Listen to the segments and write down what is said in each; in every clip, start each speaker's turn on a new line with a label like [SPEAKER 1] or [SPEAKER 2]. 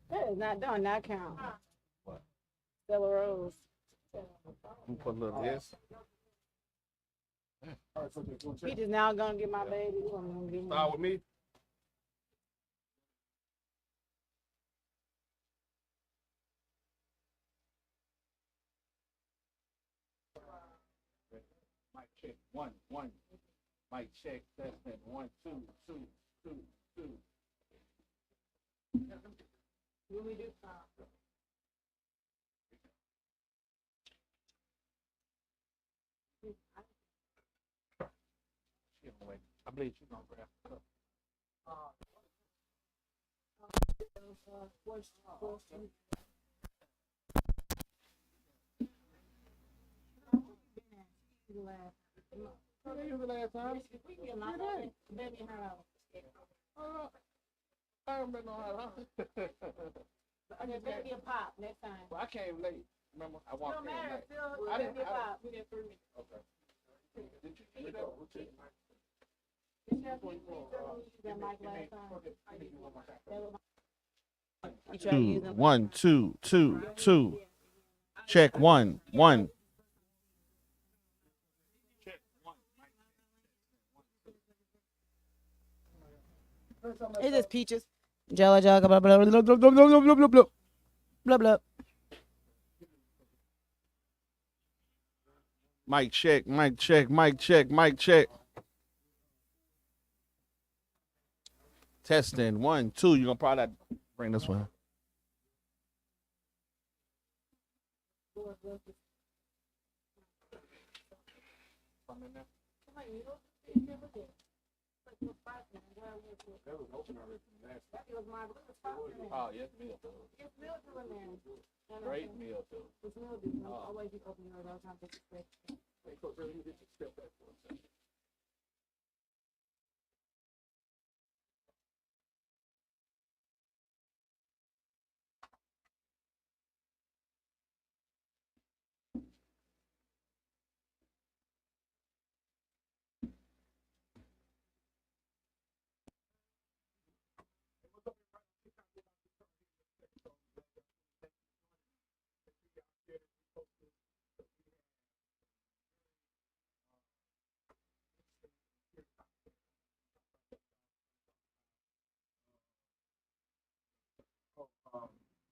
[SPEAKER 1] That is not done. Not count.
[SPEAKER 2] What?
[SPEAKER 1] Stella Rose.
[SPEAKER 2] You put a little this.
[SPEAKER 1] He just now gonna get my baby. You want me to get him?
[SPEAKER 2] Start with me. Mic check. One. Mic check. Testing. 1, 2, 2, 2, 2.
[SPEAKER 1] What we do?
[SPEAKER 2] I believe she's gonna grab the cup. Last time.
[SPEAKER 1] We can get my baby in her house.
[SPEAKER 2] I don't know how to.
[SPEAKER 1] Okay, baby a pop next time.
[SPEAKER 2] Well, I came late. Remember, I walked
[SPEAKER 1] No
[SPEAKER 2] in
[SPEAKER 1] matter.
[SPEAKER 2] late.
[SPEAKER 1] Still,
[SPEAKER 2] I didn't.
[SPEAKER 1] baby a pop. We get 3 minutes.
[SPEAKER 2] Okay. Did you double check?
[SPEAKER 1] That mic last time.
[SPEAKER 2] Two, 1, 2, 2, 2. Check 1, 1.
[SPEAKER 1] It's just peaches. Jello jugga blah blah blah blah blah blah blah blah blah blah blah.
[SPEAKER 2] Mic check, mic check, mic check, mic check. Testing 1, 2. You're gonna probably have to bring this one. Oh, yes, meal too. Great meal too.
[SPEAKER 1] Always be open all time.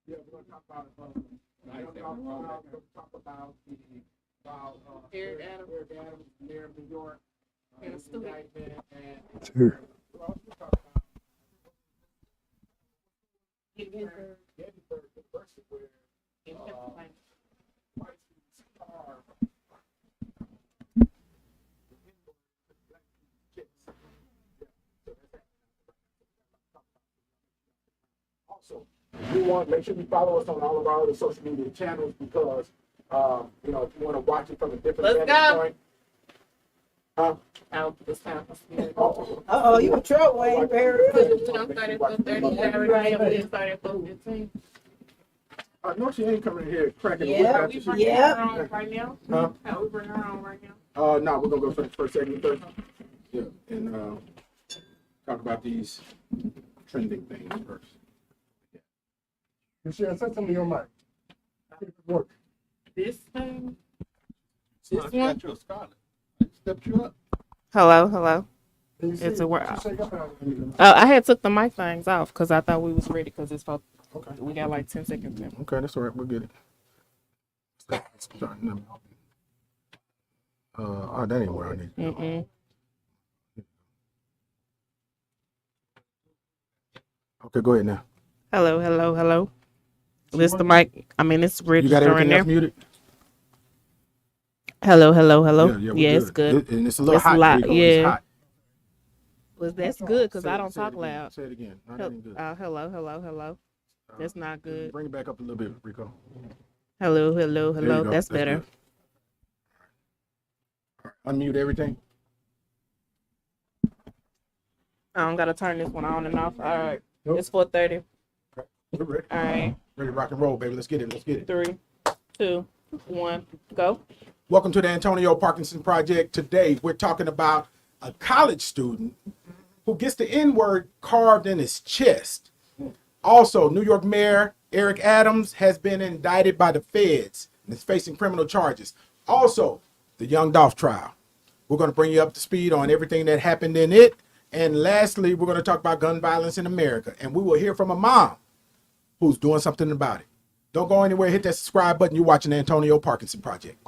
[SPEAKER 2] Yeah, we're gonna talk about Eric Adams, Mayor of New York, and
[SPEAKER 3] Sure.
[SPEAKER 2] we'll also talk about Gettysburg University, where white students are also. We want to make sure you follow us on all of our other social media channels because, if you want to watch it from a different vantage point.
[SPEAKER 1] This time.
[SPEAKER 3] Oh, you a truck, Wayne Barry.
[SPEAKER 2] No, she ain't coming in here cracking the
[SPEAKER 3] Yeah,
[SPEAKER 2] whip.
[SPEAKER 3] yeah.
[SPEAKER 1] Right now?
[SPEAKER 2] Huh?
[SPEAKER 1] How we bring her on right now?
[SPEAKER 2] No, we're gonna go for the first segment first. Yeah, and talk about these trending things first.
[SPEAKER 3] Michelle, set some of your mic. Work.
[SPEAKER 1] This thing?
[SPEAKER 2] This one? You a scholar. Stepped you up.
[SPEAKER 1] Hello.
[SPEAKER 3] Can you see
[SPEAKER 1] It's
[SPEAKER 3] it?
[SPEAKER 1] a word.
[SPEAKER 3] Just shake up and-
[SPEAKER 1] I had took the mic things off because I thought we was ready because it's for,
[SPEAKER 3] Okay.
[SPEAKER 1] we got like 10 seconds left.
[SPEAKER 2] Okay, that's all right. We'll get it. That ain't where I need.
[SPEAKER 1] Mm-mm.
[SPEAKER 2] Okay, go ahead now.
[SPEAKER 1] Hello. This the mic. I mean, it's
[SPEAKER 2] You got
[SPEAKER 1] registering
[SPEAKER 2] everything
[SPEAKER 1] there.
[SPEAKER 2] else muted?
[SPEAKER 1] Hello.
[SPEAKER 2] Yeah,
[SPEAKER 1] Yeah, it's good.
[SPEAKER 2] And it's a little
[SPEAKER 1] It's
[SPEAKER 2] hot.
[SPEAKER 1] loud,
[SPEAKER 2] Rico.
[SPEAKER 1] yeah.
[SPEAKER 2] It's hot.
[SPEAKER 1] Well, that's good because
[SPEAKER 2] Say
[SPEAKER 1] I
[SPEAKER 2] it-
[SPEAKER 1] don't
[SPEAKER 2] say it
[SPEAKER 1] talk
[SPEAKER 2] again.
[SPEAKER 1] loud.
[SPEAKER 2] Say it again. No, that ain't good.
[SPEAKER 1] Hello. That's not good.
[SPEAKER 2] Bring it back up a little bit, Rico.
[SPEAKER 1] Hello.
[SPEAKER 2] There you go.
[SPEAKER 1] That's better.
[SPEAKER 2] good. All right, unmute everything.
[SPEAKER 1] I don't gotta turn this one on and off. All right.
[SPEAKER 2] Nope.
[SPEAKER 1] It's 4:30.
[SPEAKER 2] We're ready.
[SPEAKER 1] All right.
[SPEAKER 2] Ready to rock and roll, baby. Let's get it.
[SPEAKER 1] 3, 2, 1, go.
[SPEAKER 2] Welcome to the Antonio Parkinson Project. Today we're talking about a college student who gets the N-word carved in his chest. Also, New York Mayor Eric Adams has been indicted by the feds and is facing criminal charges. Also, the Young Dolph trial. We're going to bring you up to speed on everything that happened in it. And lastly, we're going to talk about gun violence in America. And we will hear from a mom who's doing something about it. Don't go anywhere. Hit that subscribe button. You're watching the Antonio Parkinson Project.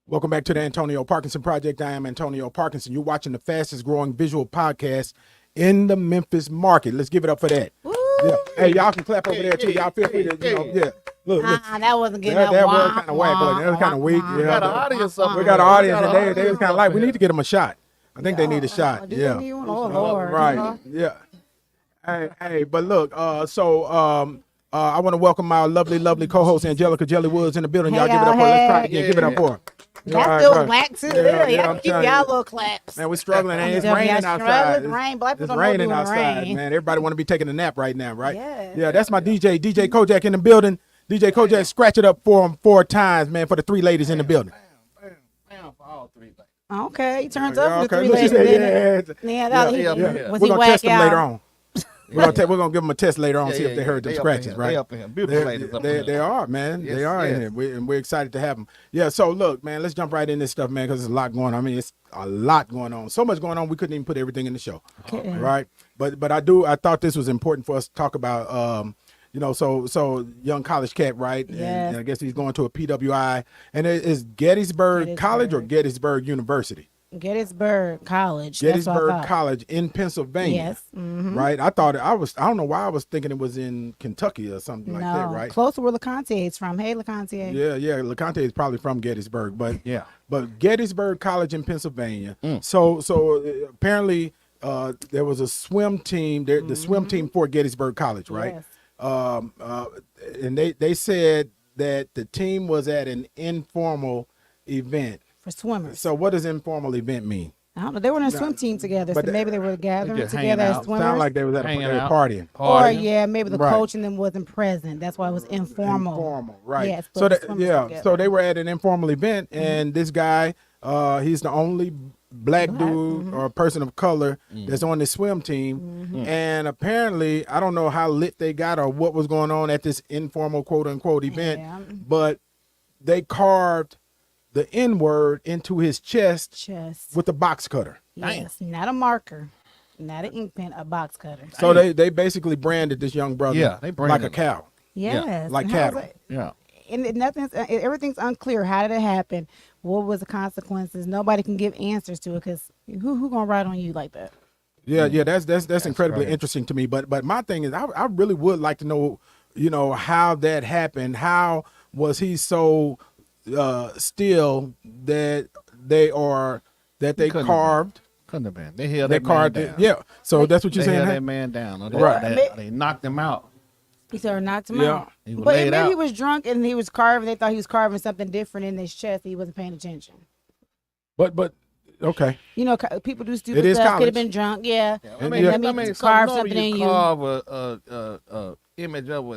[SPEAKER 2] Welcome back to the Antonio Parkinson Project. I am Antonio Parkinson. You're watching the fastest growing visual podcast in the Memphis market. Let's give it up for that. Yeah. Hey, y'all can clap over there too. Y'all feel free to, yeah. Look.
[SPEAKER 1] That wasn't good.
[SPEAKER 2] That was kind of whack, but that was kind of weak.
[SPEAKER 4] We got an audience up.
[SPEAKER 2] We got an audience, and they was kind of like, we need to get them a shot. I think they need a shot.
[SPEAKER 1] Do
[SPEAKER 2] Yeah.
[SPEAKER 1] they need one? Oh, Lord.
[SPEAKER 2] Right. Yeah. Hey, but look, I want to welcome my lovely co-host Angelica Jelly Woods in the building. Y'all
[SPEAKER 1] Hey,
[SPEAKER 2] give it up for her. Let's try it
[SPEAKER 1] hey.
[SPEAKER 2] again. Give it up for her.
[SPEAKER 1] That's still whack too.
[SPEAKER 2] Yeah,
[SPEAKER 1] Y'all
[SPEAKER 2] I'm
[SPEAKER 1] keep
[SPEAKER 2] telling
[SPEAKER 1] y'all
[SPEAKER 2] you.
[SPEAKER 1] little claps.
[SPEAKER 2] Man, we're struggling. And it's
[SPEAKER 1] Yeah,
[SPEAKER 2] raining
[SPEAKER 1] struggling.
[SPEAKER 2] outside.
[SPEAKER 1] Rain. Black people
[SPEAKER 2] It's
[SPEAKER 1] don't know
[SPEAKER 2] raining
[SPEAKER 1] doing
[SPEAKER 2] outside,
[SPEAKER 1] rain.
[SPEAKER 2] man. Everybody want to be taking a nap right now, right?
[SPEAKER 1] Yes.
[SPEAKER 2] Yeah, that's my DJ Kojak in the building. DJ Kojak, scratch it up for him 4 times, man, for the 3 ladies in the building.
[SPEAKER 4] Bam, for all 3 ladies.
[SPEAKER 1] Okay, he turns up for the
[SPEAKER 2] Okay,
[SPEAKER 1] 3
[SPEAKER 2] look, she
[SPEAKER 1] ladies.
[SPEAKER 2] said,
[SPEAKER 1] didn't he?
[SPEAKER 2] yeah.
[SPEAKER 1] Yeah,
[SPEAKER 4] Yeah.
[SPEAKER 1] was
[SPEAKER 2] We're
[SPEAKER 1] he
[SPEAKER 2] gonna
[SPEAKER 1] whack
[SPEAKER 2] test them later
[SPEAKER 1] out?
[SPEAKER 2] on. We're gonna give them a test later on, see if they heard them
[SPEAKER 4] up in
[SPEAKER 2] scratches,
[SPEAKER 4] here.
[SPEAKER 2] right?
[SPEAKER 4] They up in here. Beautiful ladies up in here.
[SPEAKER 2] They are, man.
[SPEAKER 4] Yes,
[SPEAKER 2] they are in
[SPEAKER 4] yes.
[SPEAKER 2] here. And we're excited to have them. Yeah, so look, man, let's jump right in this stuff, man, because there's a lot going on. I mean, it's a lot going on. So much going on, we couldn't even put everything in the show.
[SPEAKER 1] Okay.
[SPEAKER 2] Right? But I thought this was important for us to talk about so young college cat, right?
[SPEAKER 1] Yes.
[SPEAKER 2] And I guess he's going to a PWI. And it is Gettysburg College or Gettysburg University?
[SPEAKER 1] Gettysburg College. That's what I
[SPEAKER 2] Gettysburg
[SPEAKER 1] thought.
[SPEAKER 2] College in Pennsylvania.
[SPEAKER 1] Yes. Mm-hmm.
[SPEAKER 2] Right? I don't know why I was thinking it was in Kentucky or something like that, right?
[SPEAKER 1] Close to where LeConte is from. Hey, LeConte.
[SPEAKER 2] Yeah. LeConte is probably from Gettysburg, but
[SPEAKER 4] Yeah.
[SPEAKER 2] but Gettysburg College in Pennsylvania. So apparently there was a swim team, the swim team for Gettysburg College, right?
[SPEAKER 1] Yes.
[SPEAKER 2] And they said that the team was at an informal event.
[SPEAKER 1] For swimmers.
[SPEAKER 2] So what does informal event mean?
[SPEAKER 1] I don't know. They were in a swim team together, so
[SPEAKER 2] but
[SPEAKER 1] maybe they were gathering
[SPEAKER 4] just hanging
[SPEAKER 1] together as
[SPEAKER 4] out.
[SPEAKER 1] swimmers.
[SPEAKER 2] Sound like they was at
[SPEAKER 4] Hanging
[SPEAKER 2] a
[SPEAKER 4] out.
[SPEAKER 2] partying.
[SPEAKER 1] Or
[SPEAKER 4] Partying.
[SPEAKER 1] yeah, maybe the
[SPEAKER 2] Right.
[SPEAKER 1] coach and them wasn't present. That's why it was informal.
[SPEAKER 2] Informal, right?
[SPEAKER 1] Yes,
[SPEAKER 2] so
[SPEAKER 1] but the swimmers were together.
[SPEAKER 2] so they were at an informal event, and this guy, he's the only black dude or person of color that's on the swim team, and apparently, I don't know how lit they got or what was going on at this informal quote unquote event,
[SPEAKER 1] Yeah.
[SPEAKER 2] but they carved the N-word into his chest with a box cutter.
[SPEAKER 1] Yes, not a marker, not an ink pen, a box cutter.
[SPEAKER 2] So they basically branded this young brother
[SPEAKER 4] Yeah, they
[SPEAKER 2] like
[SPEAKER 4] branded
[SPEAKER 2] a cow.
[SPEAKER 1] Yes,
[SPEAKER 2] like
[SPEAKER 1] and how's
[SPEAKER 2] cattle.
[SPEAKER 1] it-
[SPEAKER 4] Yeah.
[SPEAKER 1] And everything's unclear. How did it happen? What was the consequences? Nobody can give answers to it because who gonna ride on you like that?
[SPEAKER 2] Yeah, that's incredibly
[SPEAKER 4] right.
[SPEAKER 2] interesting to me. But my thing is, I really would like to know, how that happened. How was he so still that they
[SPEAKER 4] Couldn't
[SPEAKER 2] carved?
[SPEAKER 4] Couldn't have been. They held
[SPEAKER 2] They
[SPEAKER 4] that man
[SPEAKER 2] carved
[SPEAKER 4] down.
[SPEAKER 2] it. Yeah. So that's what you're
[SPEAKER 4] They
[SPEAKER 2] saying.
[SPEAKER 4] held
[SPEAKER 2] huh?
[SPEAKER 4] that man down. Or they,
[SPEAKER 2] Right.
[SPEAKER 4] they knocked him out.
[SPEAKER 1] He said, or knocked him
[SPEAKER 2] Yeah.
[SPEAKER 1] out.
[SPEAKER 4] He was
[SPEAKER 1] But
[SPEAKER 4] laid
[SPEAKER 1] maybe
[SPEAKER 4] out.
[SPEAKER 1] he was drunk and he was carving. They thought he was carving something different in his chest. He wasn't paying attention.
[SPEAKER 2] But okay.
[SPEAKER 1] You know, people do stupid
[SPEAKER 2] It is
[SPEAKER 1] stuff. Could
[SPEAKER 2] college.
[SPEAKER 1] have been drunk. Yeah.
[SPEAKER 2] And
[SPEAKER 1] Let me carve something in you.
[SPEAKER 4] Carve a image of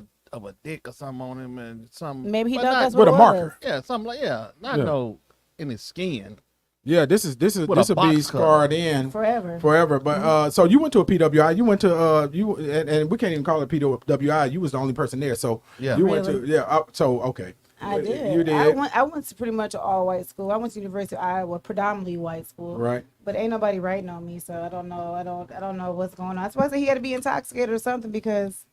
[SPEAKER 4] a dick or something on him and something.
[SPEAKER 1] Maybe he
[SPEAKER 4] but
[SPEAKER 1] thought
[SPEAKER 4] not-
[SPEAKER 1] that's what
[SPEAKER 2] With
[SPEAKER 1] it
[SPEAKER 2] a marker.
[SPEAKER 1] was.
[SPEAKER 4] Yeah, something like not
[SPEAKER 2] Yeah.
[SPEAKER 4] no in his skin.
[SPEAKER 2] Yeah. This
[SPEAKER 4] With
[SPEAKER 2] will
[SPEAKER 4] a
[SPEAKER 2] be
[SPEAKER 4] box
[SPEAKER 2] scarred
[SPEAKER 4] cutter.
[SPEAKER 2] in
[SPEAKER 1] Forever.
[SPEAKER 2] forever. But so you went to a PWI. You went to and we can't even call it PWI. You was the only person there. So
[SPEAKER 4] Yeah.
[SPEAKER 2] you went
[SPEAKER 1] Really?
[SPEAKER 2] to so okay.
[SPEAKER 1] I did.
[SPEAKER 2] You did.
[SPEAKER 1] I went to pretty much an all white school. I went to University of Iowa, predominantly white school.
[SPEAKER 2] Right.
[SPEAKER 1] But ain't nobody writing on me, so I don't know. I don't know what's going on. I suppose he had to be intoxicated or something because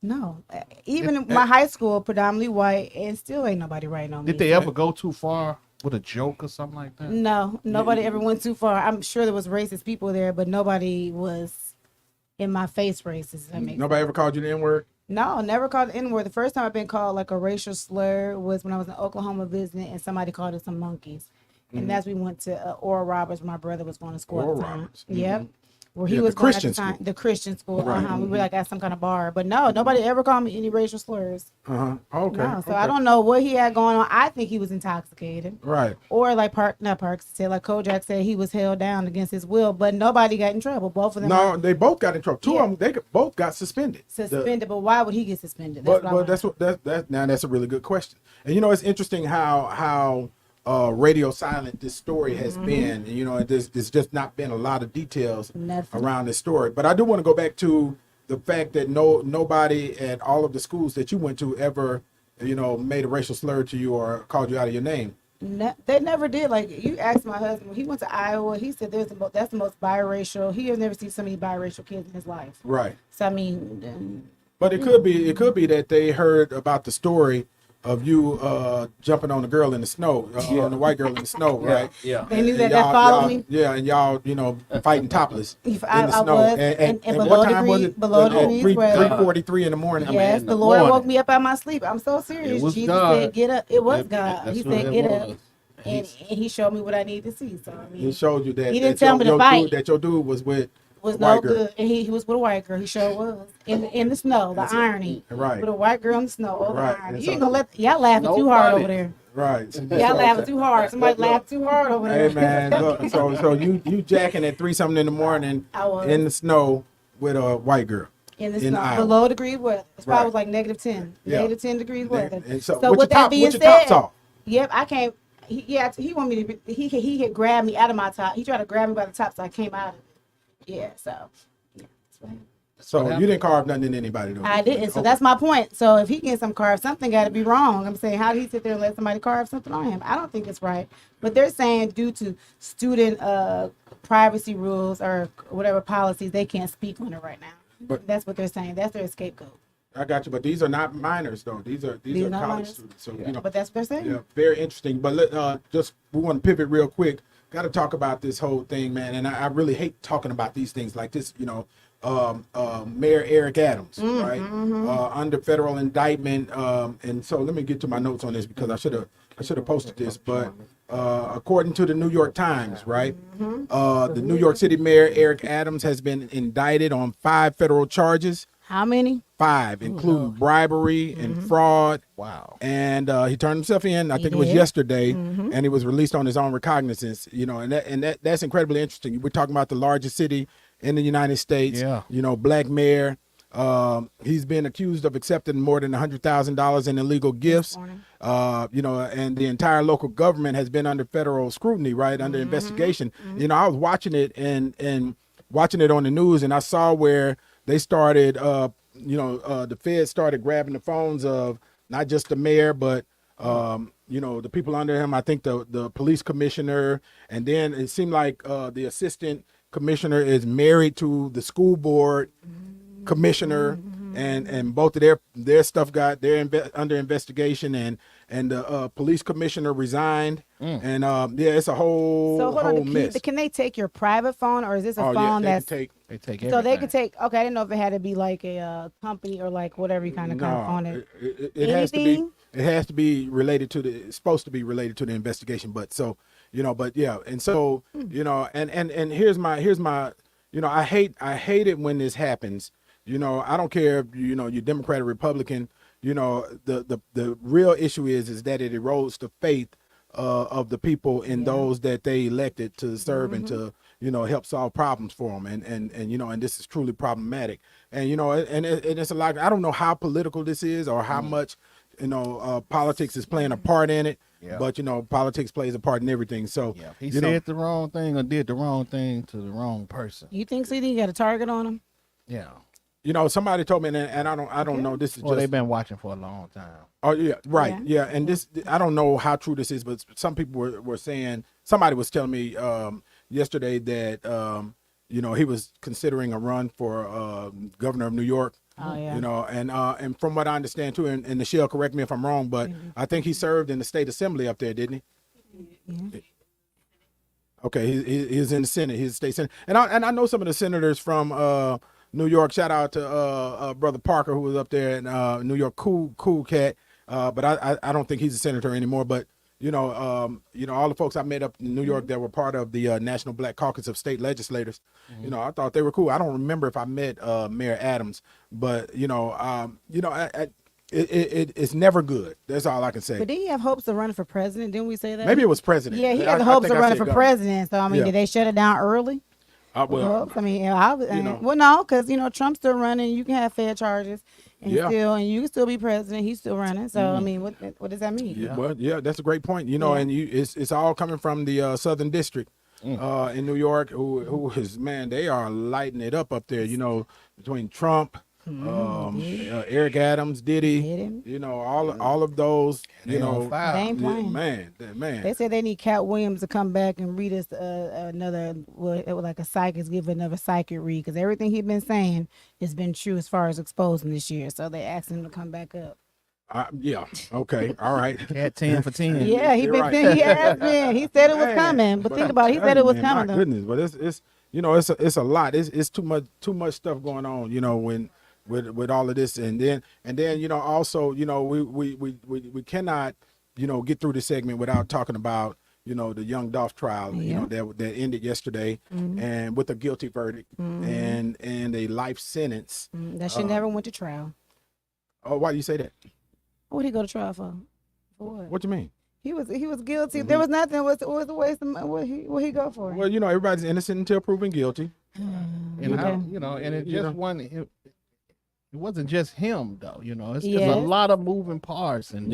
[SPEAKER 1] no, even in my high school, predominantly white, and still ain't nobody writing on me.
[SPEAKER 4] Did they ever go too far with a joke or something like that?
[SPEAKER 1] No, nobody ever went too far. I'm sure there was racist people there, but nobody was in my face races. That makes
[SPEAKER 2] Nobody ever called you the N-word?
[SPEAKER 1] No, never called it N-word. The first time I've been called like a racial slur was when I was in Oklahoma visiting, and somebody called us some monkeys. And that's we went to Oral Roberts. My brother was going to school
[SPEAKER 2] Oral
[SPEAKER 1] at the time.
[SPEAKER 2] Roberts.
[SPEAKER 1] Yep. Where
[SPEAKER 2] Yeah,
[SPEAKER 1] he
[SPEAKER 2] the
[SPEAKER 1] was going at the
[SPEAKER 2] Christian
[SPEAKER 1] time.
[SPEAKER 2] school.
[SPEAKER 1] The Christian school.
[SPEAKER 2] Right.
[SPEAKER 1] We were like at some kind of bar. But no, nobody ever called me any racial slurs.
[SPEAKER 2] Okay.
[SPEAKER 1] No. So
[SPEAKER 2] okay.
[SPEAKER 1] I don't know what he had going on. I think he was intoxicated.
[SPEAKER 2] Right.
[SPEAKER 1] Or like Parks said, like Kojak said, he was held down against his will, but nobody got in trouble. Both of them
[SPEAKER 2] No,
[SPEAKER 1] were
[SPEAKER 2] they both got in trouble. Two
[SPEAKER 1] Yeah.
[SPEAKER 2] of them, both got suspended.
[SPEAKER 1] suspended. But why would he get suspended?
[SPEAKER 2] But
[SPEAKER 1] what I wanna
[SPEAKER 2] that's
[SPEAKER 1] know.
[SPEAKER 2] what now that's a really good question. And you know, it's interesting how radio silent this story has been. And, you know, there's just not been a lot of details
[SPEAKER 1] Nothing.
[SPEAKER 2] around this story. But I do want to go back to the fact that nobody at all of the schools that you went to ever, you know, made a racial slur to you or called you out of your name.
[SPEAKER 1] They never did. Like you asked my husband, when he went to Iowa, he said that's the most biracial. He has never seen so many biracial kids in his life.
[SPEAKER 2] Right.
[SPEAKER 1] So I mean,
[SPEAKER 2] But it could be that they heard about the story of you jumping on the girl in the snow, on the white girl in the snow, right?
[SPEAKER 4] Yeah.
[SPEAKER 1] they knew
[SPEAKER 2] And
[SPEAKER 1] that
[SPEAKER 2] y'all-
[SPEAKER 1] followed
[SPEAKER 2] y'all-
[SPEAKER 1] me.
[SPEAKER 2] Yeah, and y'all, you know, fighting topless
[SPEAKER 1] If
[SPEAKER 2] in
[SPEAKER 1] I
[SPEAKER 2] the snow.
[SPEAKER 1] was,
[SPEAKER 2] and
[SPEAKER 1] and
[SPEAKER 2] what
[SPEAKER 1] below
[SPEAKER 2] time was
[SPEAKER 1] degree-
[SPEAKER 2] it?
[SPEAKER 1] below degrees was-
[SPEAKER 2] 3:43 in the morning.
[SPEAKER 1] Yes,
[SPEAKER 4] in
[SPEAKER 1] the
[SPEAKER 4] the
[SPEAKER 1] Lord
[SPEAKER 4] morning.
[SPEAKER 1] woke me up out of my sleep. I'm so serious.
[SPEAKER 4] It was
[SPEAKER 1] Jesus
[SPEAKER 4] God.
[SPEAKER 1] said, "Get up." It was
[SPEAKER 4] It-
[SPEAKER 1] God.
[SPEAKER 4] that's
[SPEAKER 1] He
[SPEAKER 4] what
[SPEAKER 1] said,
[SPEAKER 4] it
[SPEAKER 1] "Get
[SPEAKER 4] was.
[SPEAKER 1] up," and he showed me what I needed to see. So I mean,
[SPEAKER 2] He showed you that
[SPEAKER 1] He didn't
[SPEAKER 2] that
[SPEAKER 1] tell
[SPEAKER 2] your-
[SPEAKER 1] me to
[SPEAKER 2] your
[SPEAKER 1] fight.
[SPEAKER 2] dude- that your dude was with
[SPEAKER 1] was
[SPEAKER 2] a
[SPEAKER 1] no
[SPEAKER 2] white girl.
[SPEAKER 1] good, and he was with a white girl. He sure was in the snow. The irony,
[SPEAKER 2] Right.
[SPEAKER 1] with a white girl in the snow. Oh, the
[SPEAKER 2] Right.
[SPEAKER 1] irony.
[SPEAKER 2] And
[SPEAKER 1] You ain't
[SPEAKER 2] so-
[SPEAKER 1] gonna let y'all laughing too hard
[SPEAKER 4] Nobody.
[SPEAKER 1] over there.
[SPEAKER 2] Right.
[SPEAKER 1] Y'all laughing too hard. Somebody laughed too hard over there.
[SPEAKER 2] Hey man, look, so you jacking at 3 something in the morning
[SPEAKER 1] I was.
[SPEAKER 2] in the snow with a white girl.
[SPEAKER 1] in the
[SPEAKER 2] in
[SPEAKER 1] snow,
[SPEAKER 2] Iowa.
[SPEAKER 1] below degree weather. It's probably
[SPEAKER 2] Right.
[SPEAKER 1] was like -10,
[SPEAKER 2] Yeah.
[SPEAKER 1] -10 degrees weather.
[SPEAKER 2] And so,
[SPEAKER 1] So
[SPEAKER 2] with
[SPEAKER 1] with
[SPEAKER 2] your
[SPEAKER 1] that
[SPEAKER 2] top,
[SPEAKER 1] being
[SPEAKER 2] with your tops
[SPEAKER 1] said,
[SPEAKER 2] off.
[SPEAKER 1] yep, I can't. He wanted me to. He had grabbed me out of my top. He tried to grab me by the top, so I came out of it. Yeah, so. Yeah, that's what happened.
[SPEAKER 2] So you didn't carve nothing in anybody though.
[SPEAKER 1] I didn't. So
[SPEAKER 2] Okay.
[SPEAKER 1] that's my point. So if he gets some carve, something got to be wrong. I'm saying, how did he sit there and let somebody carve something on him? I don't think it's right. But they're saying due to student privacy rules or whatever policies, they can't speak on it right now.
[SPEAKER 2] But-
[SPEAKER 1] That's what they're saying. That's their scapegoat.
[SPEAKER 2] I got you, but these are not minors though. These are
[SPEAKER 1] These are not
[SPEAKER 2] college
[SPEAKER 1] minors?
[SPEAKER 2] students. So you know,
[SPEAKER 1] But that's what they're saying.
[SPEAKER 2] yeah, very interesting. But we want to pivot real quick. Got to talk about this whole thing, man. And I really hate talking about these things like this. You know, Mayor Eric Adams, right, under federal indictment. And so let me get to my notes on this because I should have posted this. But according to the New York Times, right, the New York City Mayor Eric Adams has been indicted on 5 federal charges.
[SPEAKER 1] How many?
[SPEAKER 2] 5, including bribery and fraud.
[SPEAKER 4] Wow.
[SPEAKER 2] And he turned himself in. I think it was
[SPEAKER 1] did.
[SPEAKER 2] yesterday, and he was released on his own recognizance. You know, and that's incredibly interesting. We're talking about the largest city in the United States.
[SPEAKER 4] Yeah.
[SPEAKER 2] You know, black mayor. He's been accused of accepting more than $100,000 in illegal gifts.
[SPEAKER 1] morning.
[SPEAKER 2] You know, and the entire local government has been under federal scrutiny, right, under investigation. You know, I was watching it and watching it on the news, and I saw where they started, the feds started grabbing the phones of not just the mayor, but, you know, the people under him. I think the police commissioner, and then it seemed like the assistant commissioner is married to the school board commissioner, and both of their stuff they're under investigation, and the police commissioner resigned, and it's a whole
[SPEAKER 1] So hold
[SPEAKER 2] whole
[SPEAKER 1] on.
[SPEAKER 2] mess.
[SPEAKER 1] Can they take your private phone, or is this a
[SPEAKER 2] Oh,
[SPEAKER 1] phone
[SPEAKER 2] they can
[SPEAKER 1] that's
[SPEAKER 2] take.
[SPEAKER 4] They take
[SPEAKER 1] so they
[SPEAKER 4] everything.
[SPEAKER 1] could take? Okay, I didn't know if it had to be like a company or like whatever kind of phone it.
[SPEAKER 2] It has to be.
[SPEAKER 1] Anything?
[SPEAKER 2] It has to be related to it's supposed to be related to the investigation. But so but yeah, and so and here's my I hate it when this happens. I don't care if you're Democrat or Republican. The real issue is that it erodes the faith of the people in those that they elected to serve and to help solve problems for them, and this is truly problematic, and it's a lot. I don't know how political this is or how much politics is playing a part in it,
[SPEAKER 4] Yeah.
[SPEAKER 2] but politics plays a part in everything. So
[SPEAKER 4] Yeah. He said the wrong thing or did the wrong thing to the wrong person.
[SPEAKER 1] You think CD got a target on him?
[SPEAKER 4] Yeah.
[SPEAKER 2] somebody told me, and I don't know. This is
[SPEAKER 4] Well,
[SPEAKER 2] just
[SPEAKER 4] they've been watching for a long time.
[SPEAKER 2] Oh yeah, right. Yeah. And this, I don't know how true this is, but some people were saying, somebody was telling me yesterday that he was considering a run for governor of New York.
[SPEAKER 1] Oh yeah.
[SPEAKER 2] And from what I understand too, and Nichelle, correct me if I'm wrong, but I think he served in the state assembly up there, didn't he?
[SPEAKER 1] Yeah.
[SPEAKER 2] Okay, he's in the Senate. He's a state senator, and I know some of the senators from New York. Shout out to brother Parker who was up there in New York. Cool cat. But I don't think he's a senator anymore. But all the folks I met up in New York that were part of the National Black Caucus of State Legislators, I thought they were cool. I don't remember if I met Mayor Adams, but it's never good. That's all I can say.
[SPEAKER 1] But did he have hopes of running for president? Didn't we say that?
[SPEAKER 2] Maybe it was president.
[SPEAKER 1] Yeah, he
[SPEAKER 2] I
[SPEAKER 1] had hopes
[SPEAKER 2] think
[SPEAKER 1] of
[SPEAKER 2] I
[SPEAKER 1] running
[SPEAKER 2] said
[SPEAKER 1] for
[SPEAKER 2] governor.
[SPEAKER 1] president. So I mean,
[SPEAKER 2] Yeah.
[SPEAKER 1] did they shut it down early?
[SPEAKER 2] Well,
[SPEAKER 1] I mean,
[SPEAKER 2] know.
[SPEAKER 1] well, no, because Trump's still running. You can have fair charges, and
[SPEAKER 2] Yeah.
[SPEAKER 1] and you can still be president. He's still running. So I mean, what does that mean?
[SPEAKER 2] yeah. Well, yeah, that's a great point.
[SPEAKER 1] Yeah.
[SPEAKER 2] And it's all coming from the Southern District in New York, who is, man, they are lighting it up there. Between Trump, Eric Adams, Diddy, all of those,
[SPEAKER 4] They on fire.
[SPEAKER 1] They ain't playing.
[SPEAKER 2] man.
[SPEAKER 1] They said they need Cat Williams to come back and read us another, it was like a psychic, give another psychic read, because everything he's been saying has been true as far as exposing this year. So they asked him to come back up.
[SPEAKER 2] Yeah. Okay. All right.
[SPEAKER 4] Cat 10 for 10.
[SPEAKER 1] Yeah,
[SPEAKER 2] You're right.
[SPEAKER 1] he has been. He said it was
[SPEAKER 2] Man,
[SPEAKER 1] coming, but think about it. He
[SPEAKER 2] I'm
[SPEAKER 1] said it was
[SPEAKER 2] telling you,
[SPEAKER 1] coming.
[SPEAKER 2] My
[SPEAKER 1] Though.
[SPEAKER 2] goodness, but it's a lot. It's too much stuff going on. When with all of this, and then also we cannot get through this segment without talking about the Young Dolph trial that ended yesterday, and with a guilty verdict and a life sentence.
[SPEAKER 1] That shit never went to trial.
[SPEAKER 2] Oh, why do you say that?
[SPEAKER 1] What did he go to trial for? For what?
[SPEAKER 2] What you mean?
[SPEAKER 1] He was guilty. There was nothing. What was the waste of money? What he go for?
[SPEAKER 2] Well, everybody's innocent until proven guilty.
[SPEAKER 4] And and it just wasn't. It wasn't just him though. It's a
[SPEAKER 1] Yes.
[SPEAKER 4] lot of moving parts, and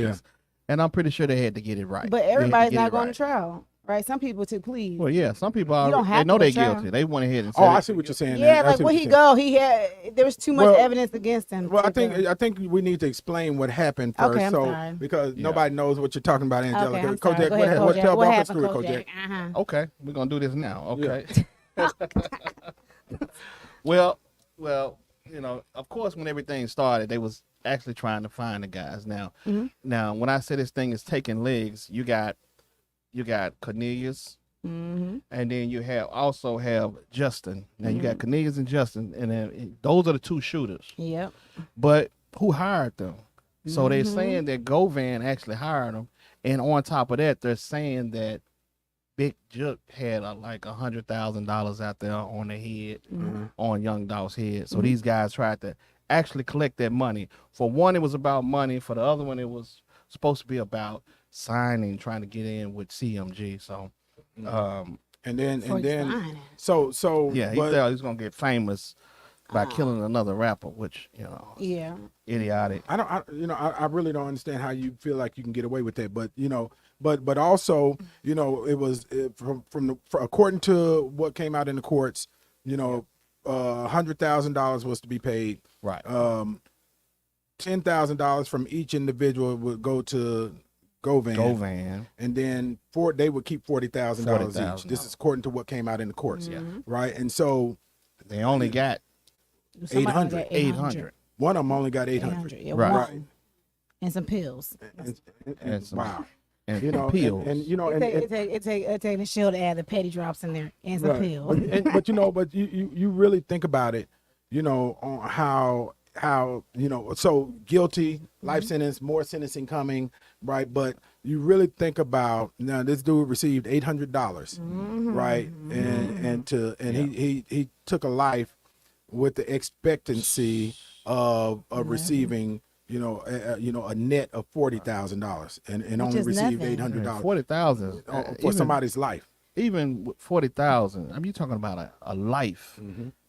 [SPEAKER 4] and I'm pretty sure they had to get it right.
[SPEAKER 1] But
[SPEAKER 4] They had to
[SPEAKER 1] everybody's
[SPEAKER 4] get
[SPEAKER 1] not
[SPEAKER 4] it
[SPEAKER 1] going
[SPEAKER 4] right.
[SPEAKER 1] to trial, right? Some people took pleas.
[SPEAKER 4] Well, yeah, some people
[SPEAKER 1] You don't
[SPEAKER 4] already,
[SPEAKER 1] have
[SPEAKER 4] they know
[SPEAKER 1] to go
[SPEAKER 4] they're
[SPEAKER 1] to trial.
[SPEAKER 4] guilty. They went ahead and
[SPEAKER 2] Oh,
[SPEAKER 4] said
[SPEAKER 2] I
[SPEAKER 4] it.
[SPEAKER 2] see what you're saying.
[SPEAKER 1] Yeah,
[SPEAKER 2] I
[SPEAKER 1] like
[SPEAKER 2] see
[SPEAKER 1] where
[SPEAKER 2] what
[SPEAKER 1] he
[SPEAKER 2] you're saying.
[SPEAKER 1] go, there was too much
[SPEAKER 2] Well-
[SPEAKER 1] evidence against him.
[SPEAKER 2] Well,
[SPEAKER 1] to
[SPEAKER 2] I think we need to explain what happened first,
[SPEAKER 1] Okay, I'm sorry.
[SPEAKER 2] because
[SPEAKER 4] Yeah.
[SPEAKER 2] nobody knows what you're talking about,
[SPEAKER 1] Okay,
[SPEAKER 2] Angelica.
[SPEAKER 1] I'm sorry.
[SPEAKER 2] Kojak,
[SPEAKER 1] Go ahead,
[SPEAKER 2] what
[SPEAKER 1] Kojak.
[SPEAKER 2] tell
[SPEAKER 1] What
[SPEAKER 2] walk us
[SPEAKER 1] happened,
[SPEAKER 2] through it, Kojak?
[SPEAKER 1] Kojak?
[SPEAKER 4] Okay, we're gonna do this now. Okay. Well, of course, when everything started, they was actually trying to find the guys. Now, when I say this thing is taking legs, you got Cornelius,
[SPEAKER 1] Mm-hmm.
[SPEAKER 4] and then you also have Justin. Now you got Cornelius and Justin, and then those are the two shooters.
[SPEAKER 1] Yep.
[SPEAKER 4] But who hired them? So they're saying that Govan actually hired them, and on top of that, they're saying that Big Jook had like $100,000 out there on their head, on Young Dolph's head. So these guys tried to actually collect that money. For one, it was about money. For the other one, it was supposed to be about signing, trying to get in with CMG. So,
[SPEAKER 2] And then
[SPEAKER 1] Fine.
[SPEAKER 2] so
[SPEAKER 4] yeah, he
[SPEAKER 2] but-
[SPEAKER 4] thought he was gonna get famous by killing another rapper, which
[SPEAKER 1] Yeah.
[SPEAKER 4] idiotic.
[SPEAKER 2] I really don't understand how you feel like you can get away with that, but but also it was according to what came out in the courts, $100,000 was to be paid.
[SPEAKER 4] Right.
[SPEAKER 2] $10,000 from each individual would go to Govan, and then they would keep $40,000 each.
[SPEAKER 4] $40,000.
[SPEAKER 2] This is according to what came out in the courts,
[SPEAKER 1] Mm-hmm.
[SPEAKER 2] right? And so
[SPEAKER 4] They only got
[SPEAKER 1] Somebody
[SPEAKER 2] 800.
[SPEAKER 1] got
[SPEAKER 4] 800.
[SPEAKER 2] one of them only got 800.
[SPEAKER 1] Yeah,
[SPEAKER 4] Right.
[SPEAKER 1] one. And some pills.
[SPEAKER 4] And some-
[SPEAKER 2] Wow.
[SPEAKER 4] and
[SPEAKER 2] and
[SPEAKER 4] pills.
[SPEAKER 1] It take a shield to add the petty drops in there and some
[SPEAKER 2] right.
[SPEAKER 1] pills.
[SPEAKER 2] but you really think about it, on how so guilty, life sentence, more sentencing coming, right? But you really think about, now this dude received $800, right? And he took a life with the expectancy of receiving a net of $40,000 and only
[SPEAKER 1] is
[SPEAKER 2] received
[SPEAKER 1] nothing.
[SPEAKER 2] $800
[SPEAKER 4] $40,000
[SPEAKER 2] for somebody's life.
[SPEAKER 4] Even with 40,000, I mean, you're talking about a life.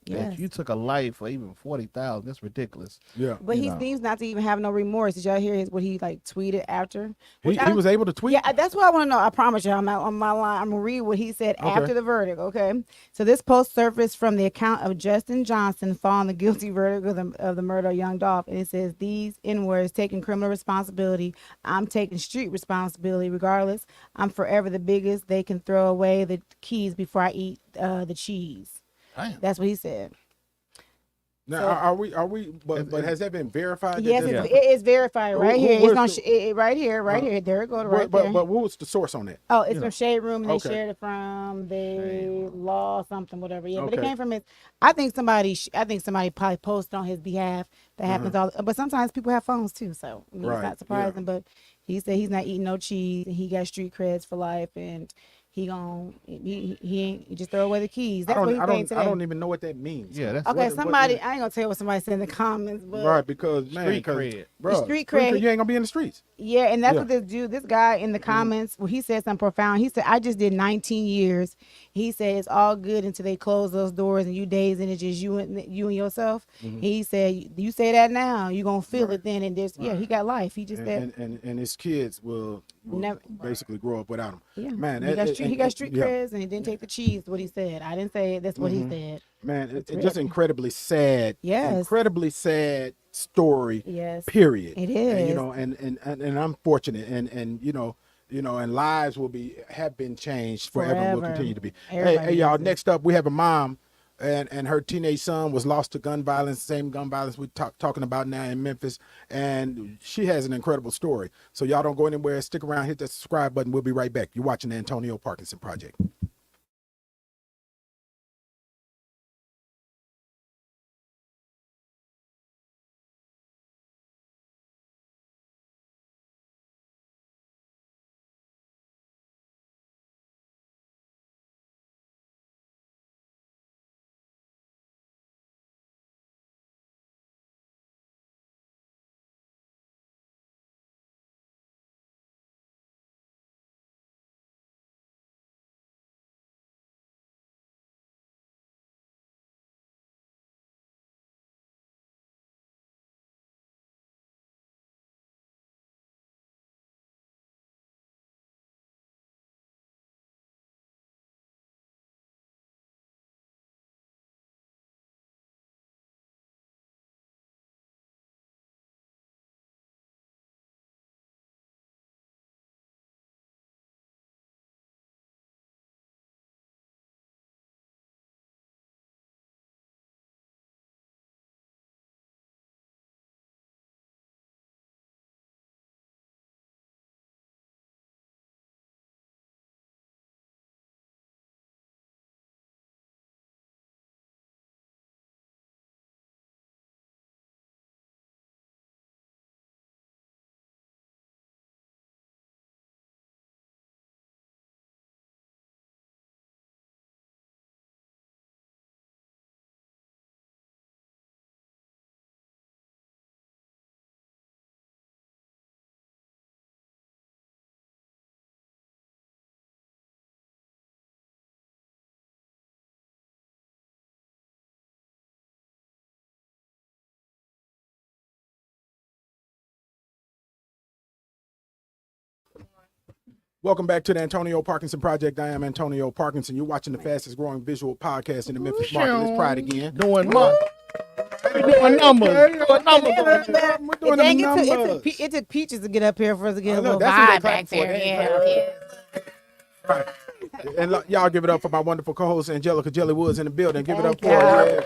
[SPEAKER 1] Yes.
[SPEAKER 4] If you took a life for even 40,000, that's ridiculous.
[SPEAKER 2] Yeah,
[SPEAKER 1] But he seems not to even have no remorse. Did y'all hear what he tweeted after?
[SPEAKER 2] he was able to tweet.
[SPEAKER 1] Yeah, that's what I want to know. I promise you, I'm out on my line. I'm gonna read what he said
[SPEAKER 2] Okay.
[SPEAKER 1] after the verdict. Okay, so this post surfaced from the account of Justin Johnson following the guilty verdict of the murder of Young Dolph, and it says these N-words: taking criminal responsibility. I'm taking street responsibility. Regardless, I'm forever the biggest. They can throw away the keys before I eat the cheese.
[SPEAKER 4] Damn.
[SPEAKER 1] That's what he said.
[SPEAKER 2] Now,
[SPEAKER 1] So-
[SPEAKER 2] are we? But has that been verified?
[SPEAKER 1] Yes,
[SPEAKER 2] that
[SPEAKER 1] it's verified right
[SPEAKER 2] Who-
[SPEAKER 1] here.
[SPEAKER 2] where's
[SPEAKER 1] It's on
[SPEAKER 2] the-
[SPEAKER 1] right here. There it goes right there.
[SPEAKER 2] But what was the source on that?
[SPEAKER 1] Oh, it's
[SPEAKER 4] You
[SPEAKER 1] from
[SPEAKER 4] know.
[SPEAKER 1] Shade Room, and they
[SPEAKER 2] Okay.
[SPEAKER 1] shared it from the
[SPEAKER 4] Shade
[SPEAKER 1] law something, whatever. Yeah, but it
[SPEAKER 2] Okay.
[SPEAKER 1] came from his. I think somebody probably posted on his behalf. That happens all. But sometimes people have phones too, so I mean,
[SPEAKER 2] Right,
[SPEAKER 1] it's
[SPEAKER 2] yeah.
[SPEAKER 1] not surprising. But he said he's not eating no cheese, and he got street creds for life, and he ain't he just throw away the keys. That's what he's saying today.
[SPEAKER 2] I don't even know what that means.
[SPEAKER 4] Yeah, that's
[SPEAKER 1] Okay,
[SPEAKER 2] what-
[SPEAKER 1] somebody. I ain't gonna tell you what somebody said in the comments, but
[SPEAKER 2] Right, because man,
[SPEAKER 4] Street
[SPEAKER 2] 'cause,
[SPEAKER 4] cred.
[SPEAKER 2] bruh,
[SPEAKER 1] street cred-
[SPEAKER 2] you ain't gonna be in the streets.
[SPEAKER 1] yeah, and that's
[SPEAKER 2] Yeah.
[SPEAKER 1] what this guy in the comments, well, he said something profound. He said, I just did 19 years. He said, it's all good until they close those doors and you days and it's just you and yourself. He said, you say that now, you going to feel it then. And there's, yeah, he got life. He just said,
[SPEAKER 2] And his kids will
[SPEAKER 1] Never-
[SPEAKER 2] basically grow up without him.
[SPEAKER 1] yeah,
[SPEAKER 2] Man,
[SPEAKER 1] he got street
[SPEAKER 2] yeah.
[SPEAKER 1] creds and he didn't take the cheese, what he said. I didn't say it. That's what he said.
[SPEAKER 2] Man, it's
[SPEAKER 1] That's
[SPEAKER 2] just
[SPEAKER 1] it.
[SPEAKER 2] incredibly sad.
[SPEAKER 1] Yes.
[SPEAKER 2] Incredibly sad story.
[SPEAKER 1] Yes.
[SPEAKER 2] Period.
[SPEAKER 1] It
[SPEAKER 2] And, you
[SPEAKER 1] is.
[SPEAKER 2] know, and I'm fortunate, and you know, and lives have been changed forever and will
[SPEAKER 1] Forever.
[SPEAKER 2] continue to be.
[SPEAKER 1] Everybody
[SPEAKER 2] Hey, y'all.
[SPEAKER 1] knows it.
[SPEAKER 2] Next up, we have a mom, and her teenage son was lost to gun violence. Same gun violence we talking about now in Memphis, and she has an incredible story. So y'all don't go anywhere. Stick around. Hit that subscribe button. We'll be right back. You're watching the Antonio Parkinson Project. Welcome back to the Antonio Parkinson Project. I am Antonio Parkinson. You're watching the fastest growing visual podcast in the Memphis market. Let's try it again.
[SPEAKER 4] Doing numbers. Doing numbers. Doing numbers.
[SPEAKER 2] We're doing
[SPEAKER 1] Dang,
[SPEAKER 2] them
[SPEAKER 1] it
[SPEAKER 2] numbers.
[SPEAKER 1] took Peaches to get up here for us to get a
[SPEAKER 2] look,
[SPEAKER 1] little
[SPEAKER 2] that's who they
[SPEAKER 1] vibe
[SPEAKER 2] clap
[SPEAKER 1] back
[SPEAKER 2] for.
[SPEAKER 1] there.
[SPEAKER 2] They
[SPEAKER 1] Yeah,
[SPEAKER 2] clap.
[SPEAKER 1] yeah.
[SPEAKER 2] Right. And y'all give it up for my wonderful co-host Angelica Jelly Woods in the building. Give it up
[SPEAKER 1] Thank
[SPEAKER 2] for her.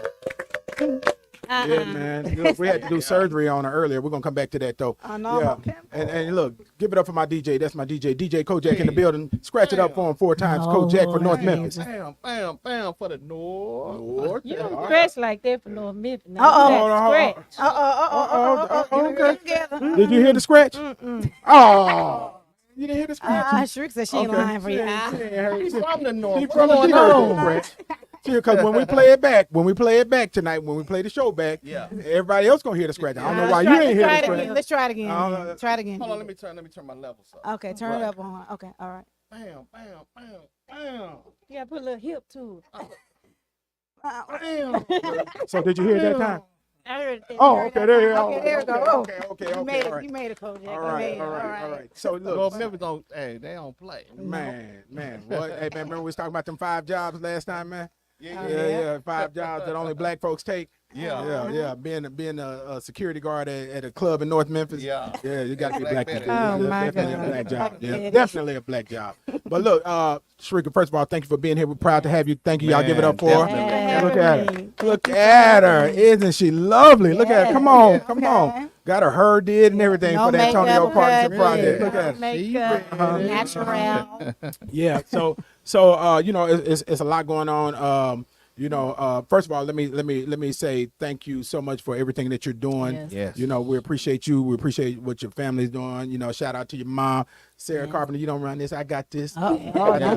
[SPEAKER 1] you.
[SPEAKER 2] Yeah. Yeah, man. Look, we had to do surgery on her earlier. We're gonna come back to that though.
[SPEAKER 1] I know,
[SPEAKER 2] Yeah.
[SPEAKER 1] okay.
[SPEAKER 2] And look, give it up for my DJ. That's my DJ Kojak in the building. Scratch it up for him 4 times. Kojak for North Memphis.
[SPEAKER 4] Bam, bam, bam for the North.
[SPEAKER 5] You don't scratch like that for North Memphis. No,
[SPEAKER 1] Uh-oh.
[SPEAKER 5] you got to scratch.
[SPEAKER 2] Okay. Did you hear the scratch? Oh, you didn't hear the scratch?
[SPEAKER 1] Shriek said she ain't
[SPEAKER 2] Okay.
[SPEAKER 1] lying for you.
[SPEAKER 4] He's from the North.
[SPEAKER 2] She
[SPEAKER 4] What's
[SPEAKER 2] from the
[SPEAKER 4] going on?
[SPEAKER 2] scratch. Because when we play it back tonight, when we play the show back,
[SPEAKER 4] Yeah.
[SPEAKER 2] everybody else gonna hear the scratch. I don't know why you ain't hear the scratch.
[SPEAKER 1] Let's try it again.
[SPEAKER 2] Uh,
[SPEAKER 1] Try it again.
[SPEAKER 4] Hold on, let me turn my levels up.
[SPEAKER 1] Okay, turn it up on. Okay, all right.
[SPEAKER 4] Bam, bam, bam, bam.
[SPEAKER 5] You got to put a little hip to it.
[SPEAKER 2] So did you hear it that time?
[SPEAKER 5] I heard it.
[SPEAKER 2] Oh, okay, there you go.
[SPEAKER 1] Okay, there we go.
[SPEAKER 2] Okay,
[SPEAKER 1] You made
[SPEAKER 2] all
[SPEAKER 1] it.
[SPEAKER 2] right.
[SPEAKER 1] You made it, Kojak.
[SPEAKER 2] All
[SPEAKER 1] You
[SPEAKER 2] right,
[SPEAKER 1] made it.
[SPEAKER 2] all right. So
[SPEAKER 4] North
[SPEAKER 2] look,
[SPEAKER 4] Memphis don't. Hey, they don't play.
[SPEAKER 2] man, what? Hey, man, remember we was talking about them 5 jobs last time, man? Yeah. 5 jobs that only black folks take.
[SPEAKER 4] Yeah.
[SPEAKER 2] Yeah. Being a security guard at a club in North Memphis.
[SPEAKER 4] Yeah.
[SPEAKER 2] You got to be black.
[SPEAKER 4] Black
[SPEAKER 2] to do
[SPEAKER 4] Betty.
[SPEAKER 2] it.
[SPEAKER 1] Oh, my
[SPEAKER 2] Definitely
[SPEAKER 1] God.
[SPEAKER 2] a black job.
[SPEAKER 1] Black
[SPEAKER 2] Yeah,
[SPEAKER 1] Betty.
[SPEAKER 2] definitely a black job. But look, Sharika, first of all, thank you for being here. We're proud to have you. Thank you. Y'all give it up for her.
[SPEAKER 4] definitely.
[SPEAKER 2] Look at her.
[SPEAKER 1] Thank
[SPEAKER 2] Look
[SPEAKER 1] you for
[SPEAKER 2] at her.
[SPEAKER 1] having me.
[SPEAKER 2] Isn't she lovely? Look at her. Come on.
[SPEAKER 1] Yeah.
[SPEAKER 2] Come
[SPEAKER 1] Okay.
[SPEAKER 2] on. Got her hair did and everything
[SPEAKER 1] No
[SPEAKER 2] for the Antonio
[SPEAKER 1] makeup,
[SPEAKER 2] Parkinson
[SPEAKER 1] nothing.
[SPEAKER 2] project. Look at her.
[SPEAKER 1] Makeup, natural.
[SPEAKER 2] Yeah. So you know, it's a lot going on. You know, first of all, let me say thank you so much for everything that you're doing.
[SPEAKER 1] Yes.
[SPEAKER 4] Yes.
[SPEAKER 2] You know, we appreciate you. We appreciate what your family's doing. You know, shout out to your mom, Sarah Carpenter. You don't run this. I got this.
[SPEAKER 1] Don't
[SPEAKER 2] Yeah.
[SPEAKER 1] start nothing.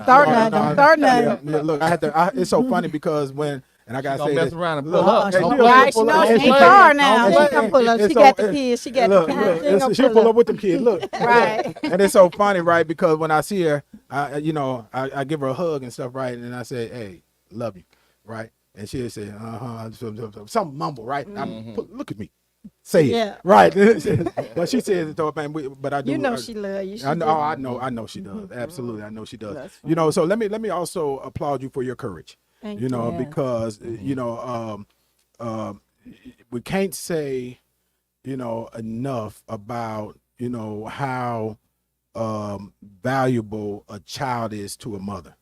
[SPEAKER 1] Don't start
[SPEAKER 2] Yeah,
[SPEAKER 1] nothing.
[SPEAKER 2] yeah, look, I had to. It's so funny because when and I gotta
[SPEAKER 4] Gonna
[SPEAKER 2] say
[SPEAKER 4] mess
[SPEAKER 2] this.
[SPEAKER 4] around and
[SPEAKER 2] Look,
[SPEAKER 4] pull up.
[SPEAKER 2] hey,
[SPEAKER 4] Don't
[SPEAKER 2] she'll
[SPEAKER 4] pull
[SPEAKER 1] Right,
[SPEAKER 4] up.
[SPEAKER 1] she
[SPEAKER 2] pull
[SPEAKER 1] know
[SPEAKER 2] up.
[SPEAKER 1] she
[SPEAKER 2] And
[SPEAKER 1] ain't
[SPEAKER 2] she-
[SPEAKER 1] far now.
[SPEAKER 2] and
[SPEAKER 1] She
[SPEAKER 2] she-
[SPEAKER 1] gonna pull up.
[SPEAKER 2] and
[SPEAKER 1] She
[SPEAKER 2] so-
[SPEAKER 1] got the kids. She got
[SPEAKER 2] Look,
[SPEAKER 1] the
[SPEAKER 2] look,
[SPEAKER 1] kids.
[SPEAKER 2] she'll pull up with them kids. Look,
[SPEAKER 1] Right.
[SPEAKER 2] and it's so funny, right? Because when I see her, I give her a hug and stuff, right? And I say, "Hey, love you," right? And she'll say, some mumble, right? Look at me, say it,
[SPEAKER 1] Yeah.
[SPEAKER 2] right? But she says it though, man. But I do.
[SPEAKER 5] You know she love you. She
[SPEAKER 2] I know.
[SPEAKER 5] do.
[SPEAKER 2] I know she does. Absolutely, I know she does.
[SPEAKER 5] That's
[SPEAKER 2] You know, so let me also applaud you for your courage.
[SPEAKER 5] Thank
[SPEAKER 2] You know,
[SPEAKER 1] you.
[SPEAKER 2] because we can't say enough about how valuable a child is to a mother,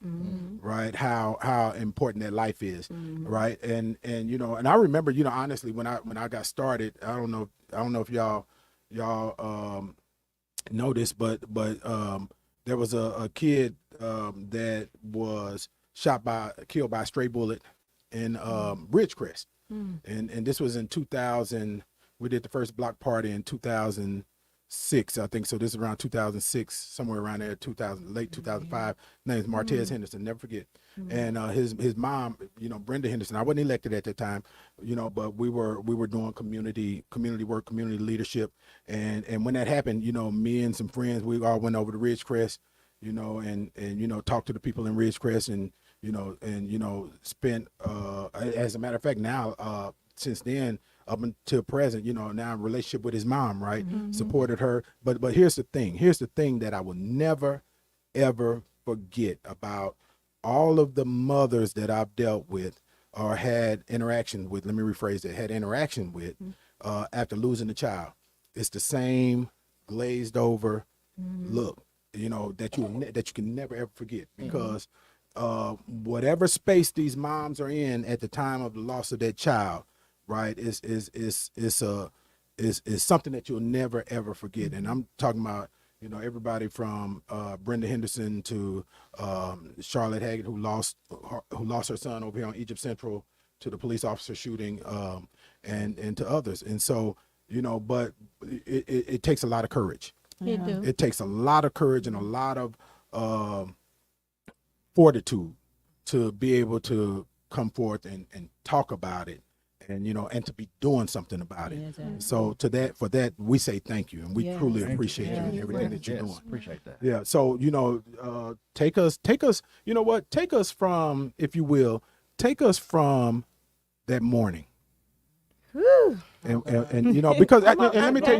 [SPEAKER 2] right? How important that life is, right? And and I remember, honestly, when I got started, I don't know if y'all know this, but there was a kid that was killed by a stray bullet in Ridgecrest, and this was in 2000. We did the first block party in 2006, I think. So this is around 2006, somewhere around there, late 2005. His name is Martez Henderson, never forget. And his mom, Brenda Henderson. I wasn't elected at that time, but we were doing community work, community leadership. And when that happened, me and some friends, we all went over to Ridgecrest, and talked to the people in Ridgecrest, and spent as a matter of fact now since then up until present, now in relationship with his mom, right? Supported her. But here's the thing that I will never ever forget about all of the mothers that I've dealt with or had interaction with. Let me rephrase it. Had interaction with after losing a child. It's the same glazed over look, that you can never ever forget, because whatever space these moms are in at the time of the loss of that child, right, is something that you'll never ever forget. And I'm talking about everybody from Brenda Henderson to Charlotte Haggett, who lost her son over here on Egypt Central, to the police officer shooting, and to others. And so but it takes a lot of courage.
[SPEAKER 5] He do.
[SPEAKER 2] It takes a lot of courage and a lot of fortitude to be able to come forth and talk about it, and and to be doing something about it. So for that we say thank you, and we truly appreciate you and everything that you're doing.
[SPEAKER 4] Appreciate that.
[SPEAKER 2] Yeah. So take us. You know what? Take us from, if you will, that morning. And because and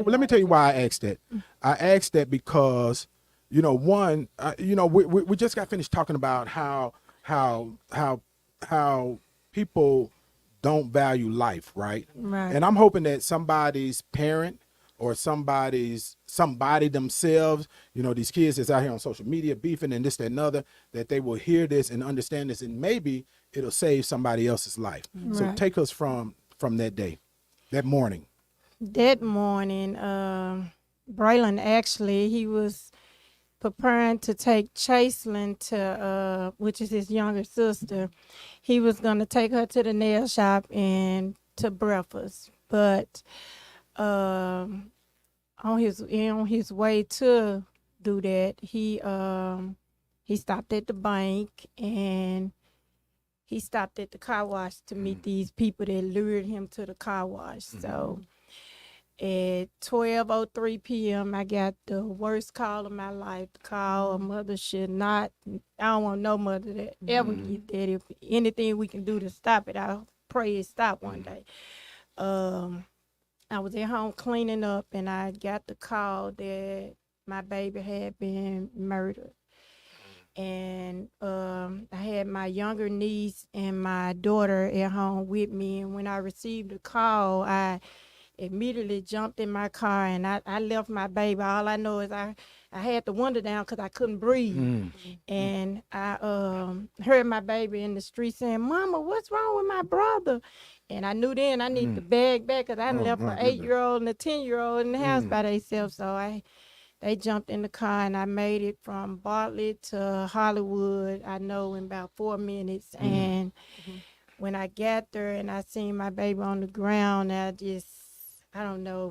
[SPEAKER 2] let me tell you why I asked that. I asked that because one, we just got finished talking about how people don't value life, right?
[SPEAKER 5] Right.
[SPEAKER 2] And I'm hoping that somebody's parent or somebody themselves, these kids that's out here on social media beefing and this, that, and other, that they will hear this and understand this, and maybe it'll save somebody else's life. So
[SPEAKER 5] Right.
[SPEAKER 2] take us from that day, that morning.
[SPEAKER 5] That morning, Braylon actually, he was preparing to take Chaselyn to, which is his younger sister. He was gonna take her to the nail shop and to breakfast, but on his way to do that, he stopped at the bank, and he stopped at the car wash to meet these people that lured him to the car wash. So at 12:03 p.m., I got the worst call of my life. The call a mother should not. I don't want no mother that ever get that. If anything we can do to stop it, I pray it stop one day. I was at home cleaning up, and I got the call that my baby had been murdered. and I had my younger niece and my daughter at home with me. And when I received the call, I immediately jumped in my car and I left my baby. All I know is I had the window down because I couldn't breathe. And I heard my baby in the street saying, "Mama, what's wrong with my brother?" And I knew then I need to bag back because I left
[SPEAKER 2] my
[SPEAKER 5] an 8-year-old and a 10-year-old in the house by themselves. So they jumped in the car and I made it from Bartlett to Hollywood, I know, in about 4 minutes. And when I got there and I seen my baby on the ground, I don't know,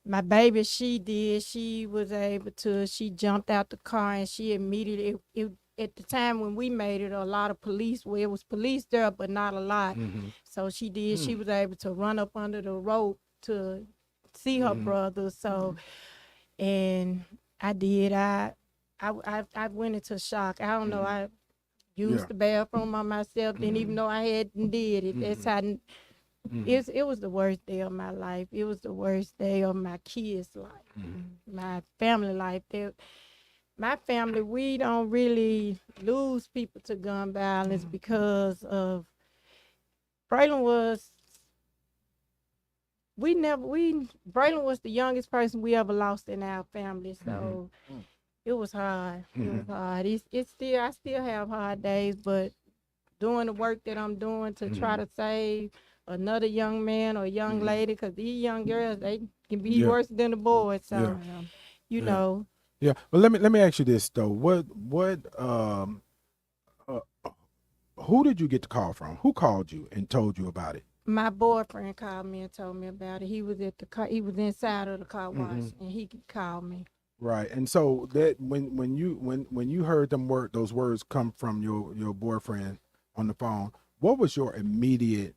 [SPEAKER 5] my baby, she was able to, she jumped out the car and she immediately, at the time when we made it, a lot of police, well, it was police there, but not a lot. So she was able to run up under the rope to see her brother. So, and I did, I went into shock. I don't know, I used the bathroom on myself, didn't even know I hadn't did it. That's how, it was the worst day of my life. It was the worst day of my kids' life, my family life. My family, we don't really lose people to gun violence because of Braylon was the youngest person we ever lost in our family. So it was hard. It was hard. I still have hard days, but doing the work that I'm doing to try to save another young man or young lady, because these young girls, they can be worse than the boys. So, you know.
[SPEAKER 2] Yeah. Well, let me ask you this though. Who did you get the call from? Who called you and told you about it?
[SPEAKER 5] My boyfriend called me and told me about it. He was at the car. He was inside of the car wash, and he called me.
[SPEAKER 2] Right. And so that when you heard those words come from your boyfriend on the phone, what was your immediate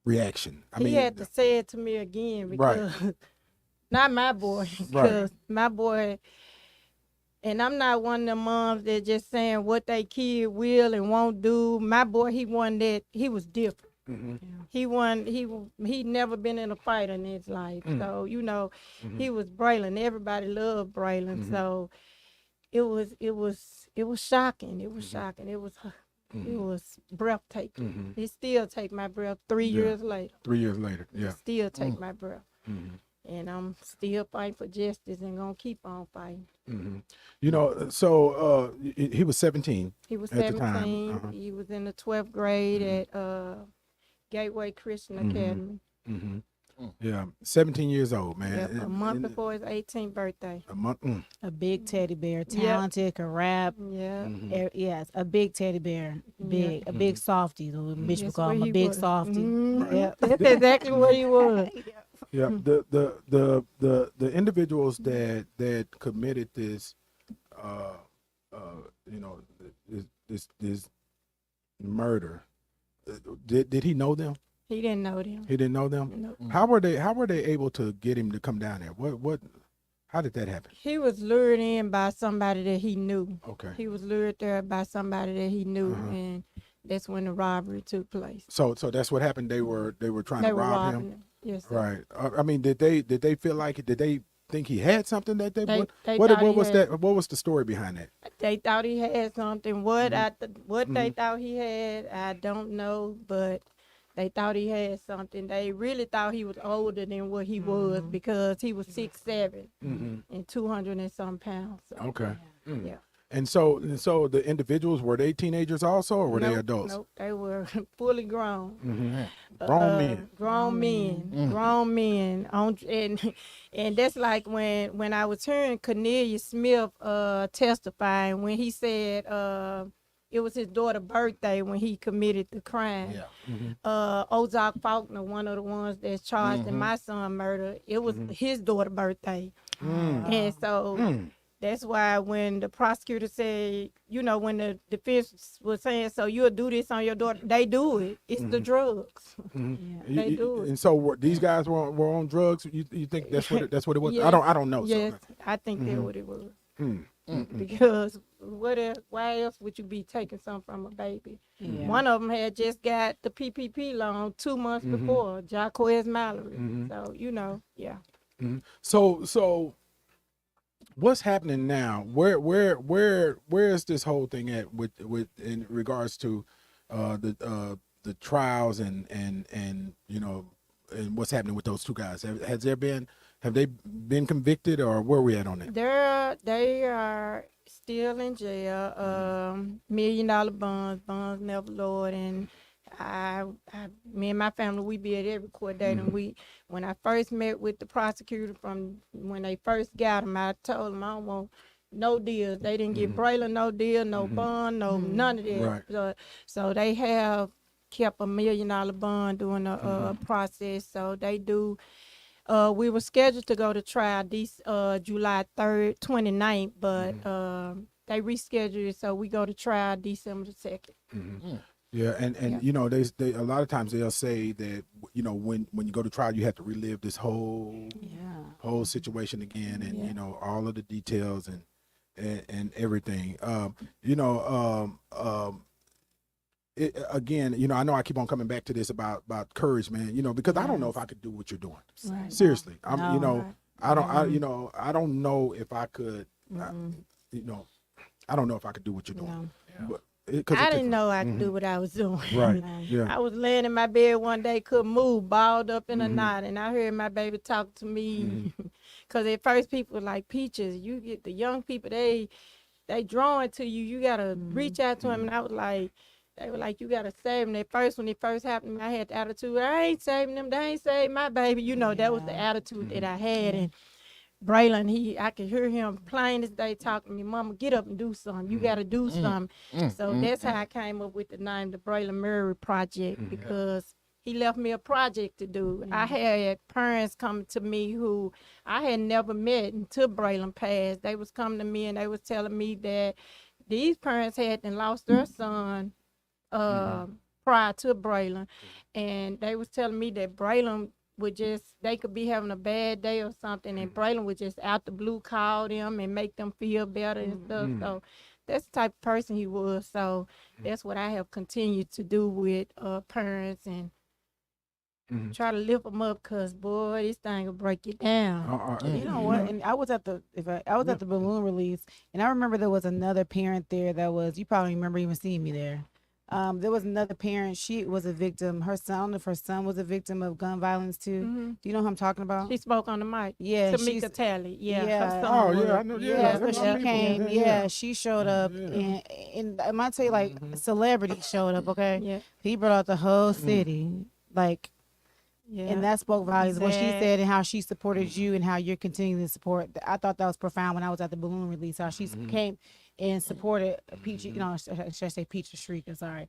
[SPEAKER 2] reaction?
[SPEAKER 5] He had to say it to me again because not my boy, because my boy, and I'm not one of the moms that just saying what they kid will and won't do. My boy, he was different. He never been in a fight in his life. So, you know, he was Braylon. Everybody loved Braylon. So it was shocking. It was shocking. It was breathtaking. It still take my breath 3 years later.
[SPEAKER 2] 3 years later, yeah.
[SPEAKER 5] It still take my breath. And I'm still fighting for justice and gonna keep on fighting.
[SPEAKER 2] You know, so he was 17.
[SPEAKER 5] He was
[SPEAKER 2] at the
[SPEAKER 5] 17.
[SPEAKER 2] time.
[SPEAKER 5] He was in the 12th grade at Gateway Christian Academy.
[SPEAKER 2] Yeah, 17 years old, man.
[SPEAKER 5] Yep, a month before his 18th birthday.
[SPEAKER 2] A month.
[SPEAKER 1] A big teddy bear, talented, can rap.
[SPEAKER 5] Yeah.
[SPEAKER 1] Yes, a big teddy bear, a big softy. The little bitch would
[SPEAKER 5] That's
[SPEAKER 1] call him
[SPEAKER 5] what
[SPEAKER 1] a
[SPEAKER 5] he
[SPEAKER 1] big
[SPEAKER 5] was.
[SPEAKER 1] softy.
[SPEAKER 5] Yep. That's exactly what he was.
[SPEAKER 2] Yeah, the individuals that committed this, you know, this murder, did he know them?
[SPEAKER 5] He didn't know them.
[SPEAKER 2] He didn't know them.
[SPEAKER 5] No.
[SPEAKER 2] How were they able to get him to come down there? How did that happen?
[SPEAKER 5] He was lured in by somebody that he knew.
[SPEAKER 2] Okay.
[SPEAKER 5] He was lured there by somebody that he knew, and that's when the robbery took place.
[SPEAKER 2] So that's what happened. They were trying to rob him.
[SPEAKER 5] Yes, sir.
[SPEAKER 2] Right. I mean, did they feel like did they think he had something that
[SPEAKER 5] They
[SPEAKER 2] what
[SPEAKER 5] thought he
[SPEAKER 2] was
[SPEAKER 5] had-
[SPEAKER 2] that? What was the story behind that?
[SPEAKER 5] They thought he had something. What they thought he had, I don't know, but they thought he had something. They really thought he was older than what he was because he was 6'7" and 200 and some pounds. So,
[SPEAKER 2] Okay.
[SPEAKER 5] yeah.
[SPEAKER 2] And so the individuals, were they teenagers also, or were they adults?
[SPEAKER 5] Nope, they were fully grown.
[SPEAKER 2] Grown men.
[SPEAKER 5] Grown men. And that's like when I was hearing Cornelius Smith testifying when he said it was his daughter's birthday when he committed the crime.
[SPEAKER 4] Yeah.
[SPEAKER 5] Ozark Faulkner, one of the ones that's charged in my son's murder, it was his daughter's birthday. And so that's why when the prosecutor said, you know, when the defense was saying, so you'll do this on your daughter, they do it. It's the drugs. They do it.
[SPEAKER 2] And so these guys were on drugs. You think that's what it was?
[SPEAKER 5] Yeah.
[SPEAKER 2] I don't know.
[SPEAKER 5] Yes,
[SPEAKER 2] So.
[SPEAKER 5] I think that's what it was. Because why else would you be taking something from a baby? One of them had just got the PPP loan 2 months before, Jaquez Mallory. So, you know, yeah.
[SPEAKER 2] So what's happening now? Where is this whole thing at with in regards to the trials and you know and what's happening with those two guys? Have they been convicted or where are we at on that?
[SPEAKER 5] They are still in jail. $1 million bonds never lowered, and me and my family, we be at every court date. And when I first met with the prosecutor from when they first got him, I told them I don't want no deals. They didn't give Braylon no deal, no bond, no none of that.
[SPEAKER 2] Right.
[SPEAKER 5] So they have kept $1 million bond during the process. So they do. We were scheduled to go to trial this July 3rd, 29th, but they rescheduled it, so we go to trial December 2nd.
[SPEAKER 2] Yeah, and you know they a lot of times they'll say that you know when you go to trial you have to relive this whole situation again and you know all of the details and everything. Again, you know, I know I keep on coming back to this about courage, man. You know, because I don't know if I could do what you're doing.
[SPEAKER 1] Right.
[SPEAKER 2] Seriously,
[SPEAKER 1] No.
[SPEAKER 2] you know, I don't know if I could. You know, I don't know if I could do what you're doing. But
[SPEAKER 5] I didn't know I could do what I was doing.
[SPEAKER 2] Right. Yeah.
[SPEAKER 5] I was laying in my bed one day, couldn't move, balled up in a knot, and I heard my baby talk to me. Because at first people were like, Peaches, you get the young people, they drawing to you. You got to reach out to them. And I was like, they were like, you got to save them. At first, when it first happened, I had the attitude, I ain't saving them. They ain't saving my baby. You know, that was the attitude that I had. And Braylon, I could hear him plain as day talking to me, Mama, get up and do something. You got to do something. So that's how I came up with the name, the Braylon Murray Project, because he left me a project to do. I had parents come to me who I had never met until Braylon passed. They was coming to me and they was telling me that these parents had lost their son prior to Braylon. And they was telling me that Braylon would they could be having a bad day or something, and Braylon would just out the blue call them and make them feel better and stuff. So that's the type of person he was. So that's what I have continued to do with parents and try to lift them up, because boy, this thing will break you down.
[SPEAKER 1] You know what? And I was at the balloon release, and I remember there was another parent there that was, you probably remember even seeing me there. There was another parent. She was a victim. Her son, I don't know if her son was a victim of gun violence too. Do you know who I'm talking about?
[SPEAKER 5] She spoke on the mic.
[SPEAKER 1] Yeah,
[SPEAKER 5] Tamika Talley. Her son
[SPEAKER 2] Oh
[SPEAKER 5] was-
[SPEAKER 2] yeah, I know.
[SPEAKER 1] Yeah,
[SPEAKER 2] that's
[SPEAKER 1] so
[SPEAKER 2] my
[SPEAKER 1] she
[SPEAKER 2] people.
[SPEAKER 1] came. Yeah, she showed up, and I might tell you, like, celebrities showed up. Okay,
[SPEAKER 5] Yeah.
[SPEAKER 1] he brought out the whole city, like,
[SPEAKER 5] Yeah.
[SPEAKER 1] and that spoke volumes. What she
[SPEAKER 5] Exact-
[SPEAKER 1] said and how she supported you and how you're continuing to support. I thought that was profound when I was at the balloon release. How she came and supported Peach. You know, should I say Peach the Shriek? I'm sorry.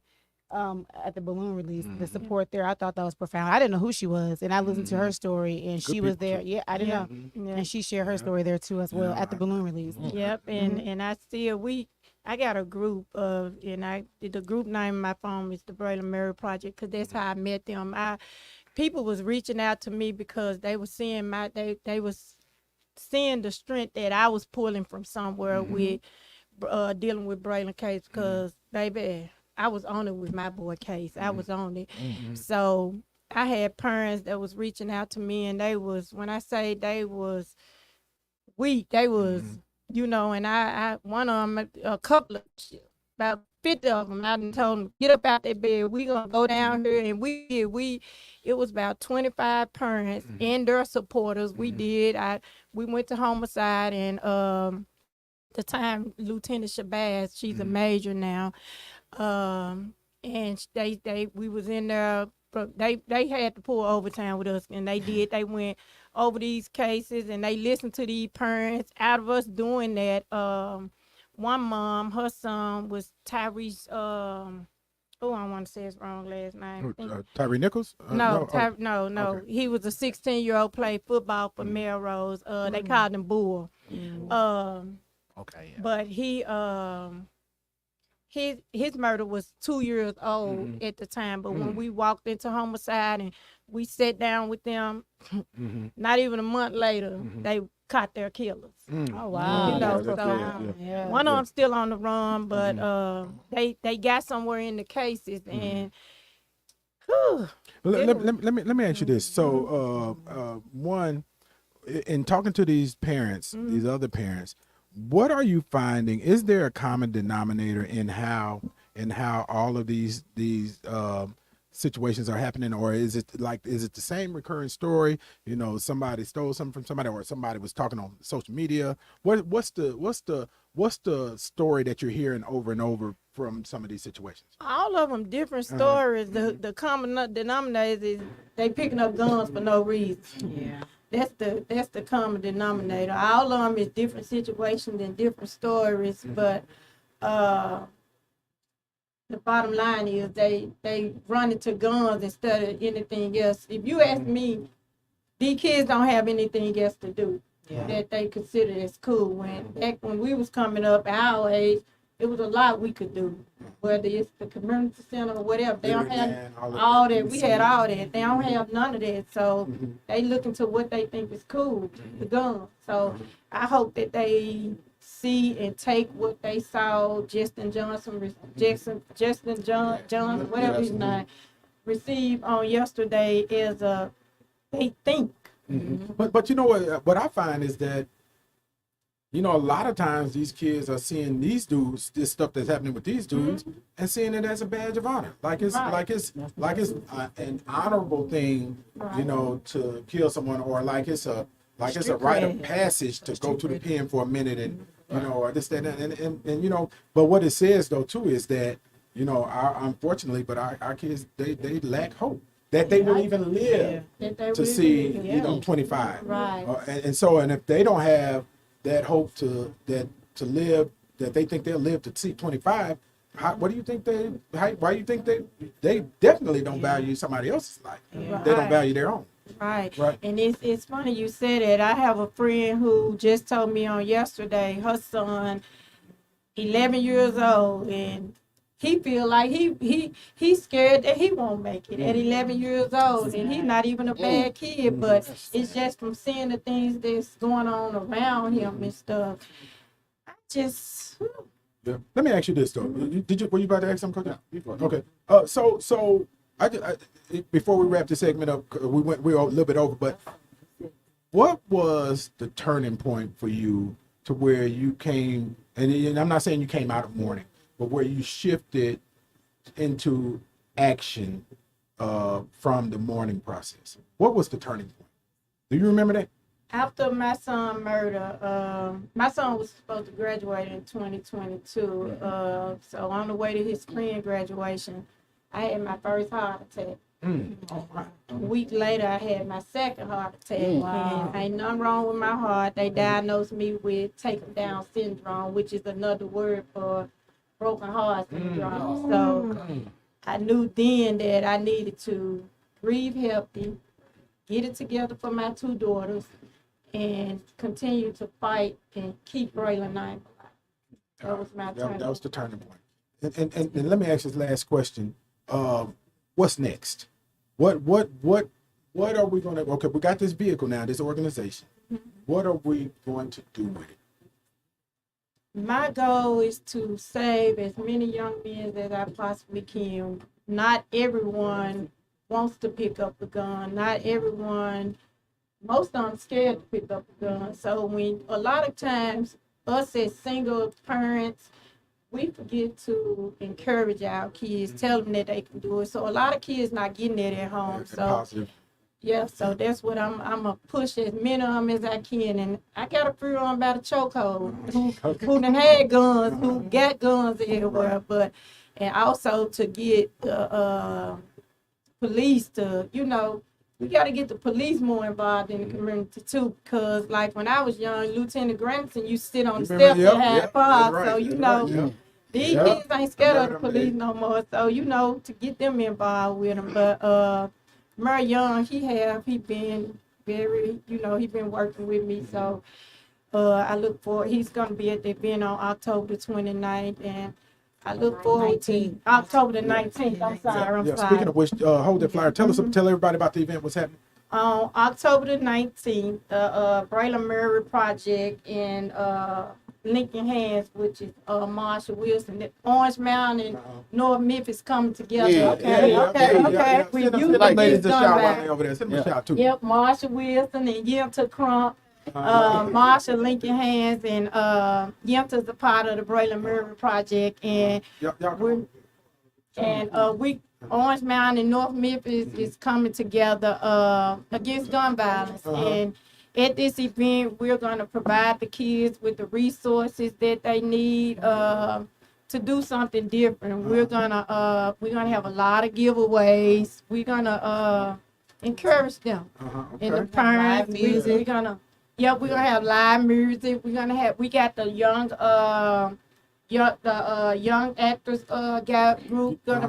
[SPEAKER 1] At the balloon release, the support there, I thought that was profound. I didn't know who she was, and I listened to her story, and she was there. Yeah, I didn't know,
[SPEAKER 5] Yeah.
[SPEAKER 1] and she shared her story there too as well at the balloon release.
[SPEAKER 5] Yep, and I still I got a group of, and the group name on my phone is the Braylon Murray Project, because that's how I met them. People was reaching out to me because they was seeing they was seeing the strength that I was pulling from somewhere with dealing with Braylon case, because baby, I was on it with my boy case. I was on it. So I had parents that was reaching out to me, and they was, when I say they was weak, they was, you know, and I one of them, a couple of, about 50 of them, I done told them, get up out that bed. We gonna go down here, and it was about 25 parents and their supporters. We went to homicide, and the time Lieutenant Shabazz, she's a major now. And we was in there, but they had to pull overtime with us, and they went over these cases, and they listened to these parents. Out of us doing that, one mom, her son was Tyrese, I want to say his wrong last name.
[SPEAKER 2] Tyree Nichols?
[SPEAKER 5] No.
[SPEAKER 2] Okay.
[SPEAKER 5] He was a 16-year-old, played football for Melrose. They called him Bull.
[SPEAKER 4] Okay. Yeah.
[SPEAKER 5] But his murder was 2 years old at the time. But when we walked into homicide and we sat down with them, not even a month later, they caught their killers.
[SPEAKER 1] Oh wow!
[SPEAKER 5] You know,
[SPEAKER 1] That's
[SPEAKER 5] so
[SPEAKER 1] profound. Yeah.
[SPEAKER 5] one of them still on the run, but they got somewhere in the cases, and whew,
[SPEAKER 2] Let me ask you this. So, one, in talking to these parents, these other parents, what are you finding? Is there a common denominator in how all of these situations are happening, or is it the same recurring story? You know, somebody stole something from somebody, or somebody was talking on social media. What's the story that you're hearing over and over from some of these situations?
[SPEAKER 5] All of them different stories. The common denominator is they picking up guns for no reason.
[SPEAKER 1] Yeah.
[SPEAKER 5] That's the common denominator. All of them is different situations and different stories, but the bottom line is they run into guns instead of anything else. If you ask me, these kids don't have anything else to do that they consider as cool. Back when we was coming up at our age, it was a lot we could do. Whether it's the community center or whatever, they don't have all that. We had all that. They don't have none of that. So they looking to what they think is cool, the gun. So I hope that they see and take what they saw Justin Johnson, whatever his name, received on yesterday as they think.
[SPEAKER 2] But you know what I find is that, you know, a lot of times these kids are seeing these dudes, this stuff that's happening with these dudes, and seeing it as a badge of honor, like it's an honorable thing, you know, to kill someone, or like it's a rite of passage to go to the pen for a minute, and you know, or this, that, and you know. But what it says though too is that, you know, unfortunately, our kids they lack hope that they will even live to see you know 25,
[SPEAKER 5] Right.
[SPEAKER 2] And if they don't have that hope to live, that they think they'll live to see 25, what do you think why do you think they definitely don't value somebody else's life?
[SPEAKER 5] Right.
[SPEAKER 2] They don't value their own.
[SPEAKER 5] Right.
[SPEAKER 2] Right.
[SPEAKER 5] And it's funny you said that. I have a friend who just told me on yesterday, her son, 11 years old, and he feel like he's scared that he won't make it at 11 years old, and he's not even a bad kid, but it's just from seeing the things that's going on around him and stuff. I just
[SPEAKER 2] Yeah. Let me ask you this though. Were you about to ask something, Coach? Yeah. Okay. So I before we wrap this segment up, we were a little bit over, but what was the turning point for you to where you came, and I'm not saying you came out of mourning, but where you shifted into action from the mourning process? What was the turning point? Do you remember that?
[SPEAKER 5] after my son murder, my son was supposed to graduate in 2022. So on the way to his spring graduation, I had my first heart attack. A week later, I had my second heart attack. And ain't nothing wrong with my heart. They diagnosed me with taken down syndrome, which is another word for broken heart syndrome. So I knew then that I needed to breathe healthy, get it together for my two daughters, and continue to fight and keep Braylon name alive. That was my turning.
[SPEAKER 2] That was the turning point. And let me ask this last question. What's next? What are we going to, okay, we got this vehicle now, this organization. What are we going to do with it?
[SPEAKER 5] My goal is to save as many young men as I possibly can. Not everyone wants to pick up a gun. Not everyone, most of them scared to pick up a gun. So when a lot of times us as single parents, we forget to encourage our kids, tell them that they can do it. So a lot of kids not getting it at home. So
[SPEAKER 2] Positive.
[SPEAKER 5] yeah, so that's what I'm gonna push as many of them as I can. And I got a few on by the chokehold who done had guns, who got guns everywhere, but and also to get the police to, you know, we got to get the police more involved in the community too, because like when I was young, Lieutenant Granson used to sit on the steps and have pods, so you know. These kids ain't scared of the police no more, so you know, to get them involved with them. But Murray Young, he been very, you know, he been working with me, so I look forward. He's gonna be at the event on October the 29th, and I look forward to October the 19th. I'm sorry.
[SPEAKER 2] Speaking of which, hold that flyer. Tell everybody about the event. What's happening?
[SPEAKER 5] On October the 19th, Braylon Murray Project in Lincoln Hands, which is Marshall Wilson. The Orange Mountain and
[SPEAKER 2] Uh-huh.
[SPEAKER 5] North Memphis coming together.
[SPEAKER 4] Yeah,
[SPEAKER 5] Okay, okay.
[SPEAKER 2] Send them
[SPEAKER 5] Youth
[SPEAKER 2] ladies
[SPEAKER 5] against
[SPEAKER 2] a
[SPEAKER 5] gun
[SPEAKER 2] shout while
[SPEAKER 5] violence.
[SPEAKER 2] they over there. Send them a
[SPEAKER 4] Yeah.
[SPEAKER 2] shout too.
[SPEAKER 5] Yep, Marshall Wilson and Yimta Crump,
[SPEAKER 2] Uh-huh.
[SPEAKER 5] Marshall Lincoln Hands, and Yimta's a part of the Braylon Murray Project, and
[SPEAKER 2] Y'all
[SPEAKER 5] we're we Orange Mountain and North Memphis is coming together against gun violence.
[SPEAKER 2] Uh-huh.
[SPEAKER 5] And at this event, we're going to provide the kids with the resources that they need to do something different. We're gonna have a lot of giveaways. We're gonna encourage them and the
[SPEAKER 2] Okay.
[SPEAKER 5] parents.
[SPEAKER 1] Live music.
[SPEAKER 5] We're gonna have live music. We got the young actors group they're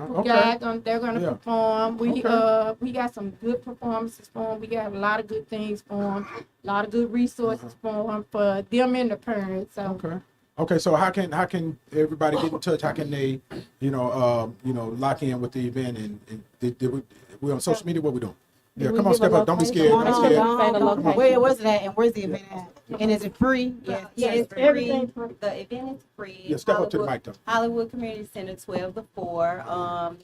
[SPEAKER 5] gonna
[SPEAKER 2] Yeah.
[SPEAKER 5] perform.
[SPEAKER 2] Okay.
[SPEAKER 5] We got some good performances for them. We got a lot of good things for them. A lot of good resources for them and the parents. So
[SPEAKER 2] Okay. So how can everybody get in touch? How can they, lock in with the event and we on social media? What we doing? Yeah,
[SPEAKER 5] we
[SPEAKER 2] come on,
[SPEAKER 5] give a
[SPEAKER 2] step up. Don't be
[SPEAKER 5] location?
[SPEAKER 2] scared. Don't be scared.
[SPEAKER 1] Say the location. Where was it at and where's the event at? And is it free?
[SPEAKER 6] Yeah, it's free.
[SPEAKER 5] Everything free.
[SPEAKER 6] The event is free.
[SPEAKER 2] Yeah, step up to the mic though.
[SPEAKER 6] Hollywood Community Center, 12 to 4.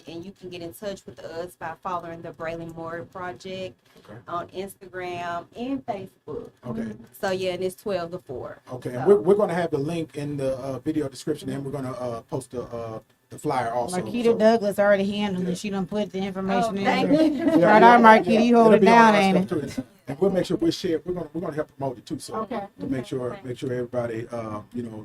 [SPEAKER 6] And you can get in touch with us by following the Braylon Murray Project
[SPEAKER 2] Okay.
[SPEAKER 6] on Instagram and Facebook.
[SPEAKER 2] Okay.
[SPEAKER 6] So yeah, and it's 12 to 4.
[SPEAKER 2] Okay.
[SPEAKER 6] So,
[SPEAKER 2] And we're gonna have the link in the video description, and we're gonna post the flyer also.
[SPEAKER 1] Marquita
[SPEAKER 2] So-
[SPEAKER 1] Douglas already handled it. She done put the information in
[SPEAKER 6] thank
[SPEAKER 1] there.
[SPEAKER 6] you.
[SPEAKER 2] Yeah,
[SPEAKER 1] Right
[SPEAKER 2] yeah,
[SPEAKER 1] on, Marquita, you hold
[SPEAKER 2] it'll
[SPEAKER 1] it
[SPEAKER 2] be on
[SPEAKER 1] down,
[SPEAKER 2] our
[SPEAKER 1] ain't
[SPEAKER 2] stuff too. And we'll make sure we share. We're gonna help promote it too. So
[SPEAKER 5] Okay.
[SPEAKER 2] to make sure everybody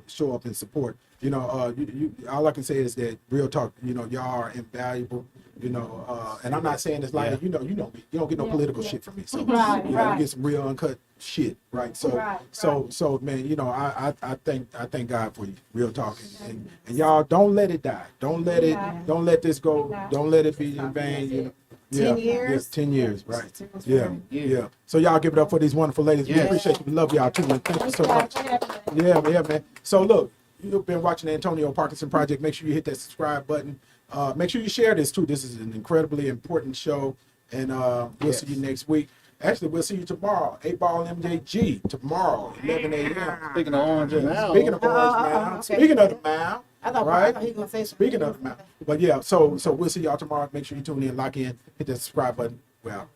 [SPEAKER 2] show up and support. All I can say is that real talk. Y'all are invaluable. And I'm not saying this lightly. You don't get no political shit from me. So
[SPEAKER 5] Right,
[SPEAKER 2] you
[SPEAKER 5] right.
[SPEAKER 2] get some real uncut shit, right? So
[SPEAKER 5] Right,
[SPEAKER 2] so man, I thank God for you. Real talk. And y'all don't let it die. Don't let this go. Don't let it be in vain.
[SPEAKER 1] 10 years?
[SPEAKER 2] 10 years, right? Yeah. So y'all give it up for these wonderful ladies. We
[SPEAKER 4] Yes.
[SPEAKER 2] appreciate you. We love y'all too, man. Thank you so much. Yeah, man. So look, you've been watching the Antonio Parkinson Project. Make sure you hit that subscribe button. Make sure you share this too. This is an incredibly important show, and we'll see you next week. Actually, we'll see you tomorrow. 8-Ball MJG tomorrow, 11 a.m.
[SPEAKER 4] Speaking of orange now.
[SPEAKER 2] Speaking of Orange Mound,
[SPEAKER 1] okay.
[SPEAKER 2] speaking of the Mound,
[SPEAKER 1] I thought
[SPEAKER 2] right?
[SPEAKER 1] he was gonna say
[SPEAKER 2] Speaking of the Mound, but yeah. So we'll see y'all tomorrow. Make sure you tune in, lock in, hit that subscribe button. Well.